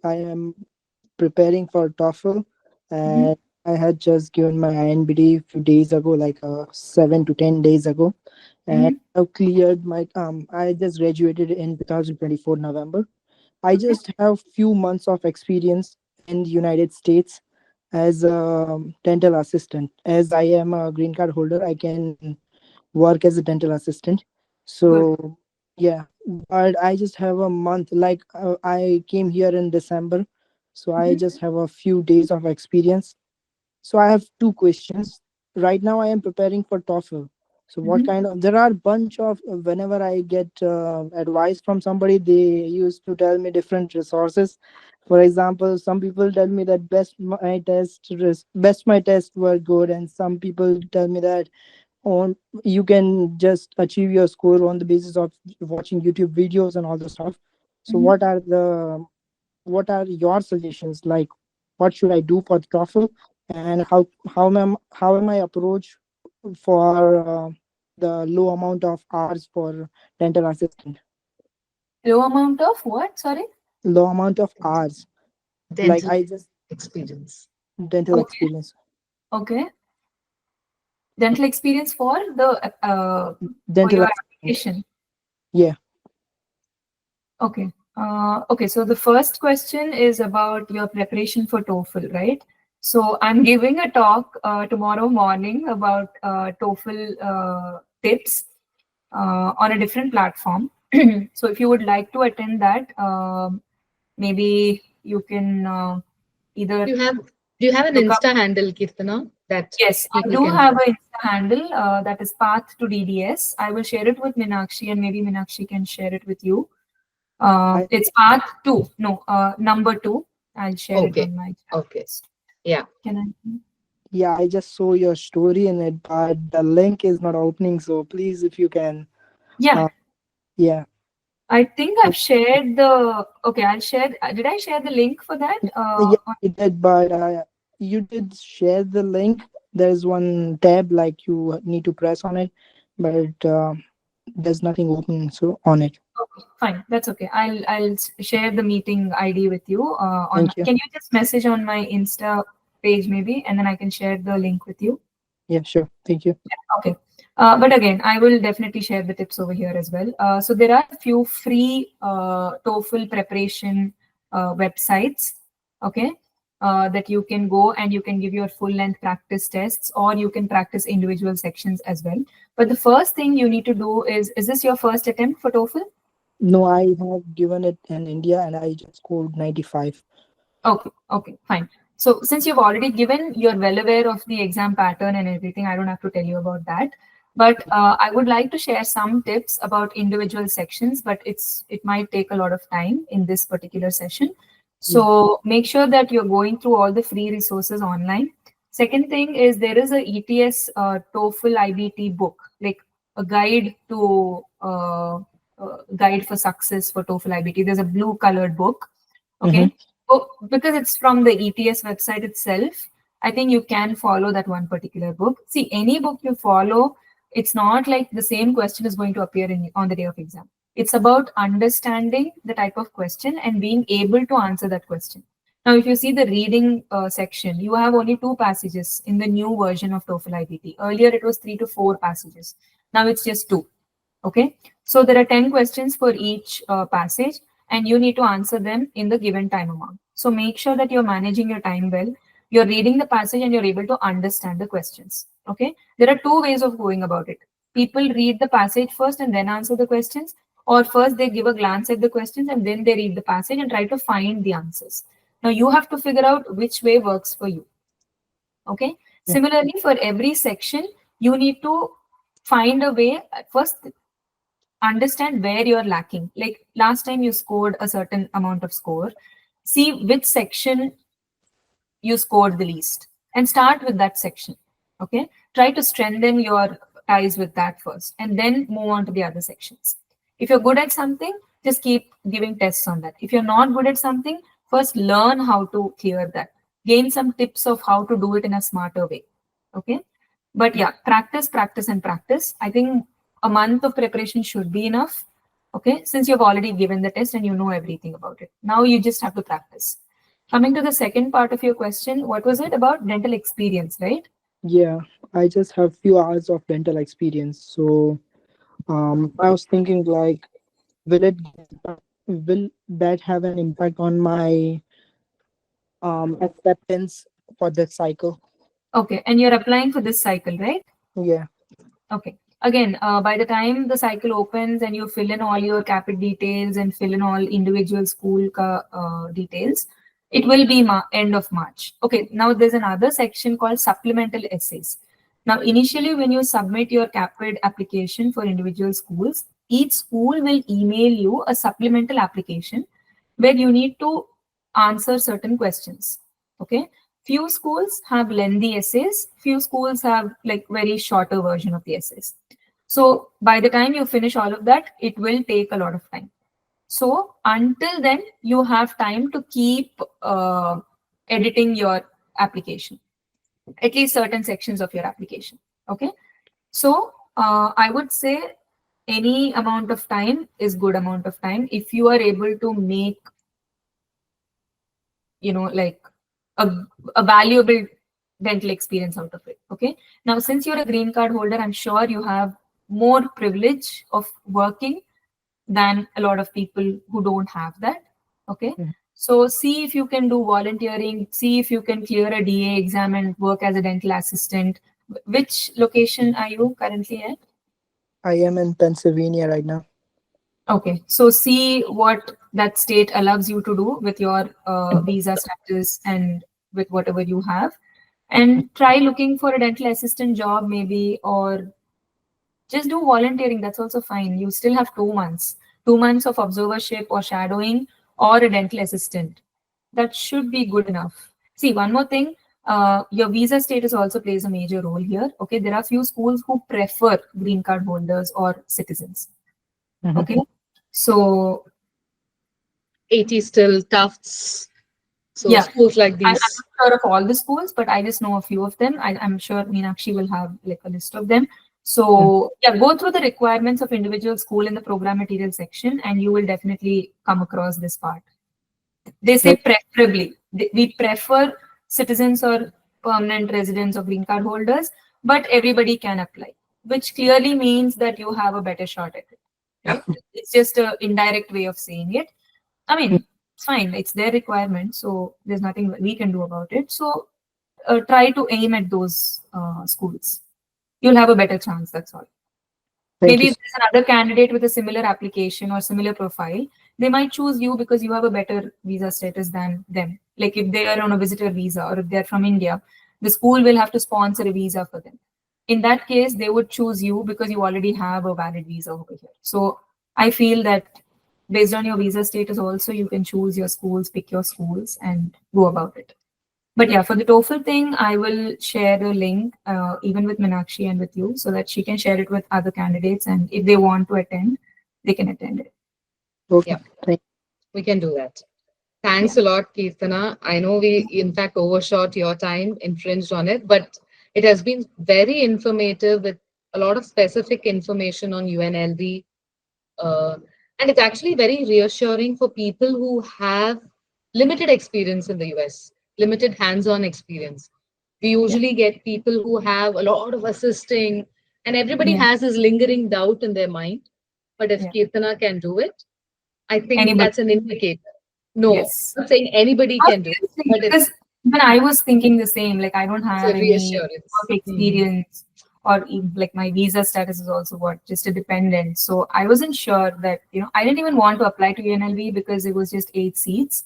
I am preparing for TOEFL, and I had just given my INBD a few days ago, like 7 to 10 days ago, and I've cleared my I just graduated in 2024 November. I just have few months of experience in the United States as a dental assistant. As I am a green card holder, I can work as a dental assistant. So yeah, but I just have a month. Like I came here in December, so I just have a few days of experience. So I have two questions. Right now, I am preparing for TOEFL. So what kind of? There are bunch of whenever I get advice from somebody, they used to tell me different resources. For example, some people tell me that best my tests were good, and some people tell me that on you can just achieve your score on the basis of watching YouTube videos and all the stuff. So what are your suggestions? Like, what should I do for the TOEFL, and how am I approach for the low amount of hours for dental assistant? Low amount of what? Sorry? Low amount of hours. Like Dental I just experience. dental Okay. experience. Okay. Dental experience for the for Dental your assistant. application. Yeah. Okay. Okay. So the first question is about your preparation for TOEFL, right? So I'm giving a talk tomorrow morning about TOEFL tips on a different platform. So if you would like to attend that, maybe you can either Do you have an look up. Insta handle, Keerthana, that Yes, I people do can have an Insta handle that is Path to DDS. I will share it with Meenakshi, and maybe Meenakshi can share it with you. It's Path 2, no, number 2. I'll share it Okay. on my chat. Okay. Yeah. Can I? Yeah, I just saw your story in it, but the link is not opening. So please, if you can. Yeah. Yeah. I think I've shared the. Okay, I'll share. Did I share the link for that? Yeah, you did, but you did share the link. There's one tab like you need to press on it, but there's nothing open so on it. Okay, fine. That's okay. I'll share the meeting ID with you. Thank you. Can you just message on my Insta page maybe, and then I can share the link with you. Yeah, sure. Thank you. Okay. But again, I will definitely share the tips over here as well. So there are a few free TOEFL preparation websites, okay, that you can go and you can give your full length practice tests, or you can practice individual sections as well. But the first thing you need to do is this your first attempt for TOEFL? No, I have given it in India and I just scored 95. Okay, fine. So since you've already given, you're well aware of the exam pattern and everything. I don't have to tell you about that. But I would like to share some tips about individual sections, but it might take a lot of time in this particular session. So make sure that you're going through all the free resources online. Second thing is there is a ETS TOEFL IBT book, like a guide to guide for success for TOEFL IBT. There's a blue colored book. Okay. Oh, because it's from the ETS website itself, I think you can follow that one particular book. See, any book you follow, it's not like the same question is going to appear on the day of exam. It's about understanding the type of question and being able to answer that question. Now, if you see the reading section, you have only 2 passages in the new version of TOEFL IBT. Earlier, it was 3 to 4 passages. Now it's just 2. Okay. So there are 10 questions for each passage, and you need to answer them in the given time amount. So make sure that you're managing your time well. You're reading the passage and you're able to understand the questions. Okay. There are 2 ways of going about it. People read the passage first and then answer the questions, or first they give a glance at the questions and then they read the passage and try to find the answers. Now you have to figure out which way works for you. Okay. Similarly, for every section, you need to find a way. First, understand where you're lacking. Like last time you scored a certain amount of score. See which section you scored the least and start with that section. Okay. Try to strengthen your ties with that first and then move on to the other sections. If you're good at something, just keep giving tests on that. If you're not good at something, first learn how to clear that. Gain some tips of how to do it in a smarter way. Okay. But yeah, practice, practice, and practice. I think a month of preparation should be enough. Okay. Since you've already given the test and you know everything about it. Now you just have to practice. Coming to the second part of your question, what was it about dental experience, right? Yeah, I just have few hours of dental experience. So I was thinking like, will it will that have an impact on my acceptance for the cycle? Okay. And you're applying for this cycle, right? Yeah. Okay. Again, by the time the cycle opens and you fill in all your CAPID details and fill in all individual school details, it will be end of March. Okay. Now there's another section called supplemental essays. Now, initially, when you submit your CAPID application for individual schools, each school will email you a supplemental application where you need to answer certain questions. Okay. Few schools have lengthy essays, few schools have like very shorter version of the essays. So by the time you finish all of that, it will take a lot of time. So until then, you have time to keep editing your application, at least certain sections of your application. Okay. So I would say any amount of time is good amount of time. If you are able to make, like a valuable dental experience out of it. Okay. Now, since you're a green card holder, I'm sure you have more privilege of working than a lot of people who don't have that. Okay. Mhm. So see if you can do volunteering, see if you can clear a DA exam and work as a dental assistant. Which location are you currently at? I am in Pennsylvania right now. Okay, so see what that state allows you to do with your visa status and with whatever you have, and try looking for a dental assistant job maybe, or just do volunteering. That's also fine. You still have 2 months, 2 months of observership or shadowing or a dental assistant. That should be good enough. See, one more thing, your visa status also plays a major role here. Okay, there are few schools who prefer green card holders or citizens. Mhm. Okay, so 80 still, Tufts. So yeah, schools like I'm these. not sure of all the schools, but I just know a few of them. I'm sure Meenakshi will have like a list of them. So yeah, go through the requirements of individual school in the program material section, and you will definitely come across this part. They say preferably. We prefer citizens or permanent residents or green card holders, but everybody can apply, which clearly means that you have a better shot at it. Right? It's just an indirect way of saying it. I mean, it's fine. It's their requirement, so there's nothing we can do about it. So try to aim at those schools. You'll have a better chance. That's all. Thank Maybe you. if there's another candidate with a similar application or similar profile, they might choose you because you have a better visa status than them. Like if they are on a visitor visa or if they're from India, the school will have to sponsor a visa for them. In that case, they would choose you because you already have a valid visa over here. So I feel that based on your visa status also, you can choose your schools, pick your schools and go about it. But yeah, for the TOEFL thing, I will share the link even with Meenakshi and with you so that she can share it with other candidates. And if they want to attend, they can attend it. Okay. Yeah. Thank We can do that. Thanks a lot, Keerthana. I know we, in fact, overshot your time, infringed on it, but it has been very informative with a lot of specific information on UNLV. Uh, and it's actually very reassuring for people who have limited experience in the US, limited hands on experience. We usually get people who have a lot of assisting, and everybody Yeah. has this lingering doubt in their mind. But if Yeah. Keerthana can do it, I think Anybody. that's an indicator. No, Yes. I'm not saying anybody can do it, but Because even I was thinking the same, like I don't it's have a any reassurance. work experience or even, like my visa status is also what, just a dependent. So I wasn't sure that, I didn't even want to apply to UNLV because it was just 8 seats.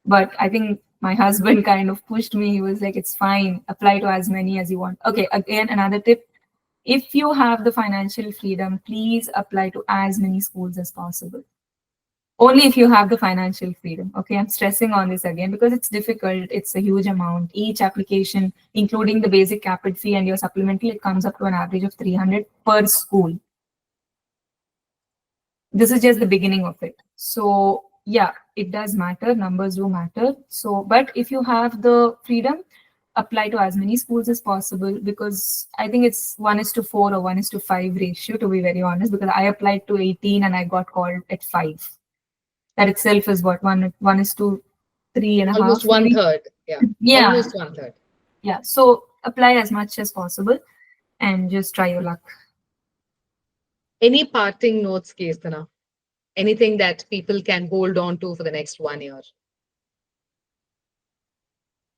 But I think my husband kind of pushed me. He was like, it's fine, apply to as many as you want. Okay, again, another tip. If you have the financial freedom, please apply to as many schools as possible. Only if you have the financial freedom. Okay, I'm stressing on this again because it's difficult. It's a huge amount. Each application, including the basic CAPID fee and your supplemental, it comes up to an average of 300 per school. This is just the beginning of it. So yeah, it does matter. Numbers do matter. So, but if you have the freedom, apply to as many schools as possible, because I think it's 1:4 or 1:5 ratio, to be very honest, because I applied to 18 and I got called at 5. That itself is what, 1:3.5. Almost one maybe? third. Yeah. Yeah. Almost one third. Yeah. So apply as much as possible and just try your luck. Any parting notes, Keerthana? Anything that people can hold on to for the next 1 year?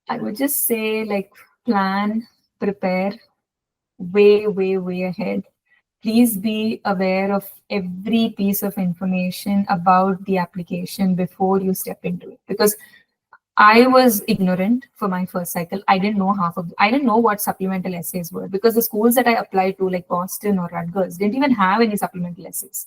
I would just say, like, plan, prepare way, way, way ahead. Please be aware of every piece of information about the application before you step into it. Because I was ignorant for my first cycle. I didn't know I didn't know what supplemental essays were, because the schools that I applied to, like Boston or Rutgers, didn't even have any supplemental essays.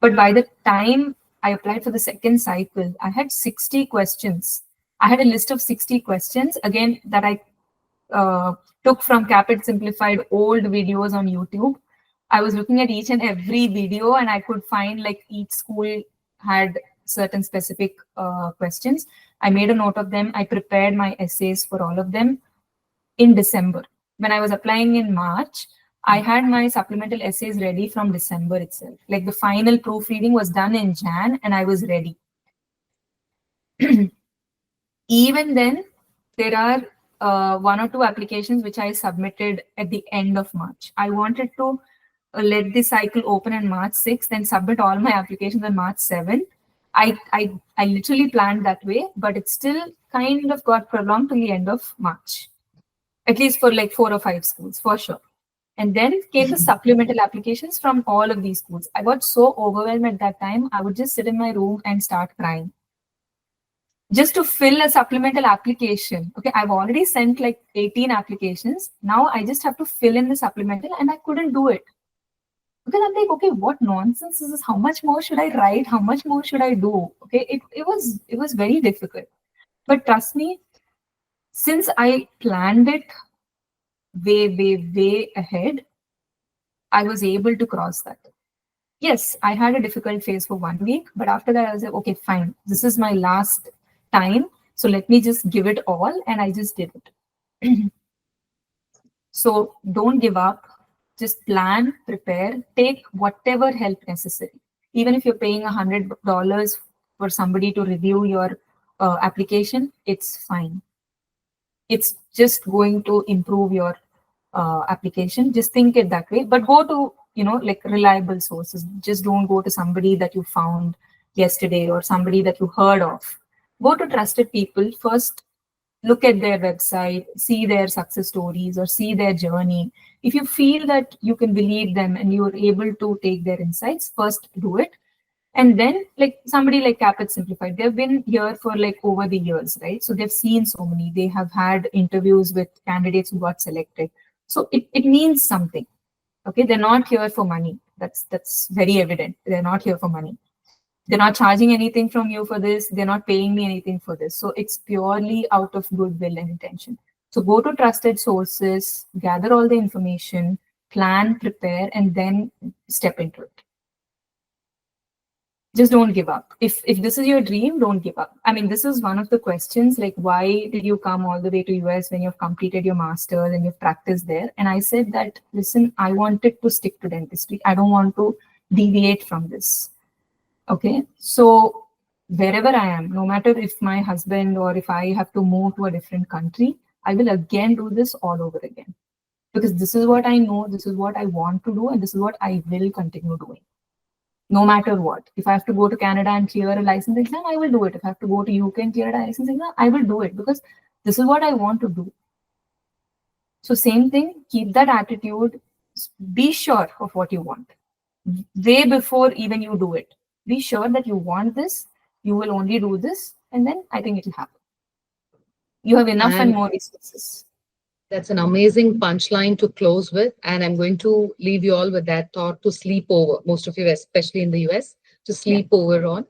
But by the time I applied for the second cycle, I had 60 questions. I had a list of 60 questions, again, that I took from Caapid Simplified old videos on YouTube. I was looking at each and every video, and I could find like each school had certain specific questions. I made a note of them. I prepared my essays for all of them in December. When I was applying in March, I had my supplemental essays ready from December itself. Like the final proofreading was done in Jan and I was ready. Even then, there are 1 or 2 applications which I submitted at the end of March. I wanted to let the cycle open on March 6th and submit all my applications on March 7th. I literally planned that way, but it still kind of got prolonged to the end of March, at least for like 4 or 5 schools, for sure. And then came the supplemental applications from all of these schools. I got so overwhelmed at that time, I would just sit in my room and start crying. Just to fill a supplemental application. Okay, I've already sent like 18 applications. Now I just have to fill in the supplemental, and I couldn't do it. Because I'm like, okay, what nonsense is this? How much more should I write? How much more should I do? Okay, it was very difficult. But trust me, since I planned it way, way, way ahead, I was able to cross that. Yes, I had a difficult phase for 1 week, but after that I was like, okay, fine. This is my last time. So let me just give it all. And I just did it. So don't give up. Just plan, prepare, take whatever help necessary. Even if you're paying $100 for somebody to review your application, it's fine. It's just going to improve your application. Just think it that way. But go to, like reliable sources. Just don't go to somebody that you found yesterday or somebody that you heard of. Go to trusted people first. Look at their website, see their success stories or see their journey. If you feel that you can believe them and you're able to take their insights, first do it. And then like somebody like Caapid Simplified, they've been here for like over the years, right? So they've seen so many, they have had interviews with candidates who got selected. So it means something. Okay, they're not here for money. That's very evident. They're not here for money. They're not charging anything from you for this. They're not paying me anything for this. So it's purely out of goodwill and intention. So go to trusted sources, gather all the information, plan, prepare, and then step into it. Just don't give up. If this is your dream, don't give up. I mean, this is one of the questions, like, why did you come all the way to US when you've completed your master's and you've practiced there? And I said that, listen, I wanted to stick to dentistry. I don't want to deviate from this. Okay, so wherever I am, no matter if my husband or if I have to move to a different country, I will again do this all over again. Because this is what I know, this is what I want to do, and this is what I will continue doing. No matter what. If I have to go to Canada and clear a license exam, I will do it. If I have to go to UK and clear a license exam, I will do it, because this is what I want to do. So same thing, keep that attitude, be sure of what you want. Way before even you do it. Be sure that you want this, you will only do this, and then I think it will happen. You have enough and more resources. That's an amazing punchline to close with. And I'm going to leave you all with that thought to sleep over. Most of you, especially in the US, to sleep over on.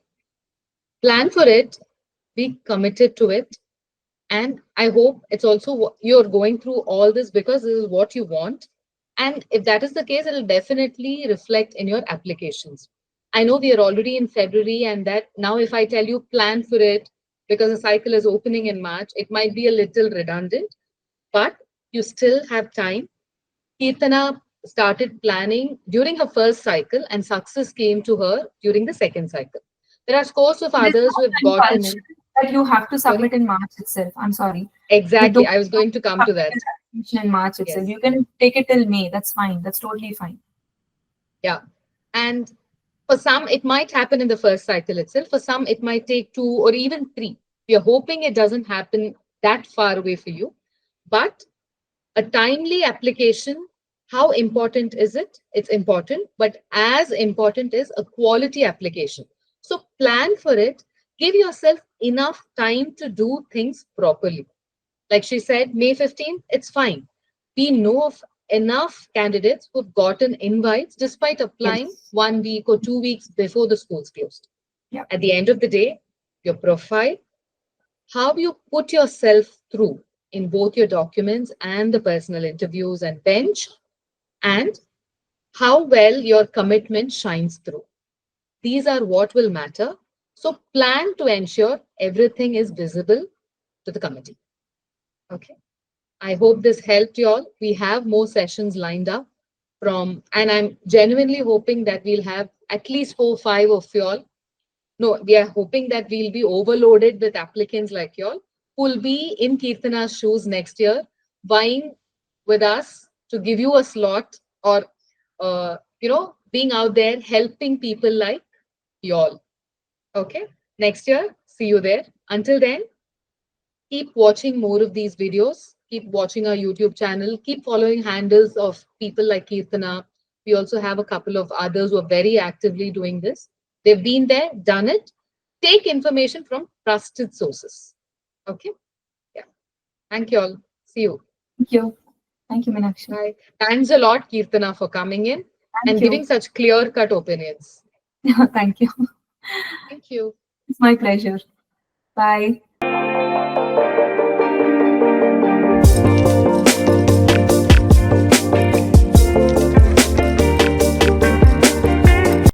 Plan for it, be committed to it. And I hope it's also you're going through all this because this is what you want. And if that is the case, it'll definitely reflect in your applications. I know we are already in February, and that now if I tell you plan for it because the cycle is opening in March, it might be a little redundant, but you still have time. Keerthana started planning during her first cycle, and success came to her during the second cycle. There are scores of There's others no who have gotten compulsion in. that you have to Sorry? submit in March itself. I'm sorry. Exactly. don't I was going to come to that. submit an application in March itself. Yes. You can take it till May. That's fine. That's totally fine. Yeah. And for some, it might happen in the first cycle itself. For some, it might take 2 or even 3. We are hoping it doesn't happen that far away for you. But a timely application, how important is it? It's important, but as important is a quality application. So plan for it. Give yourself enough time to do things properly. Like she said, May 15th, it's fine. We know of enough candidates who've gotten invites despite applying Yes. 1 week or 2 weeks before the schools closed. Yeah. At the end of the day, your profile, how you put yourself through in both your documents and the personal interviews and bench, and how well your commitment shines through. These are what will matter. So plan to ensure everything is visible to the committee. Okay. I hope this helped you all. We have more sessions lined up and I'm genuinely hoping that we'll have at least 4 or 5 of you all. No, we are hoping that we'll be overloaded with applicants like you all who will be in Keerthana's shoes next year, vying with us to give you a slot or, being out there helping people like you all. Okay. Next year, see you there. Until then, keep watching more of these videos. Keep watching our YouTube channel. Keep following handles of people like Keerthana. We also have a couple of others who are very actively doing this. They've been there, done it. Take information from trusted sources. Okay? Yeah. Thank you all. See you. Thank you. Thank you, Meenakshi. Bye. Thanks a lot, Keerthana, for coming in and Thank giving you. such clear-cut opinions. Thank you. Thank you. It's my pleasure. Bye.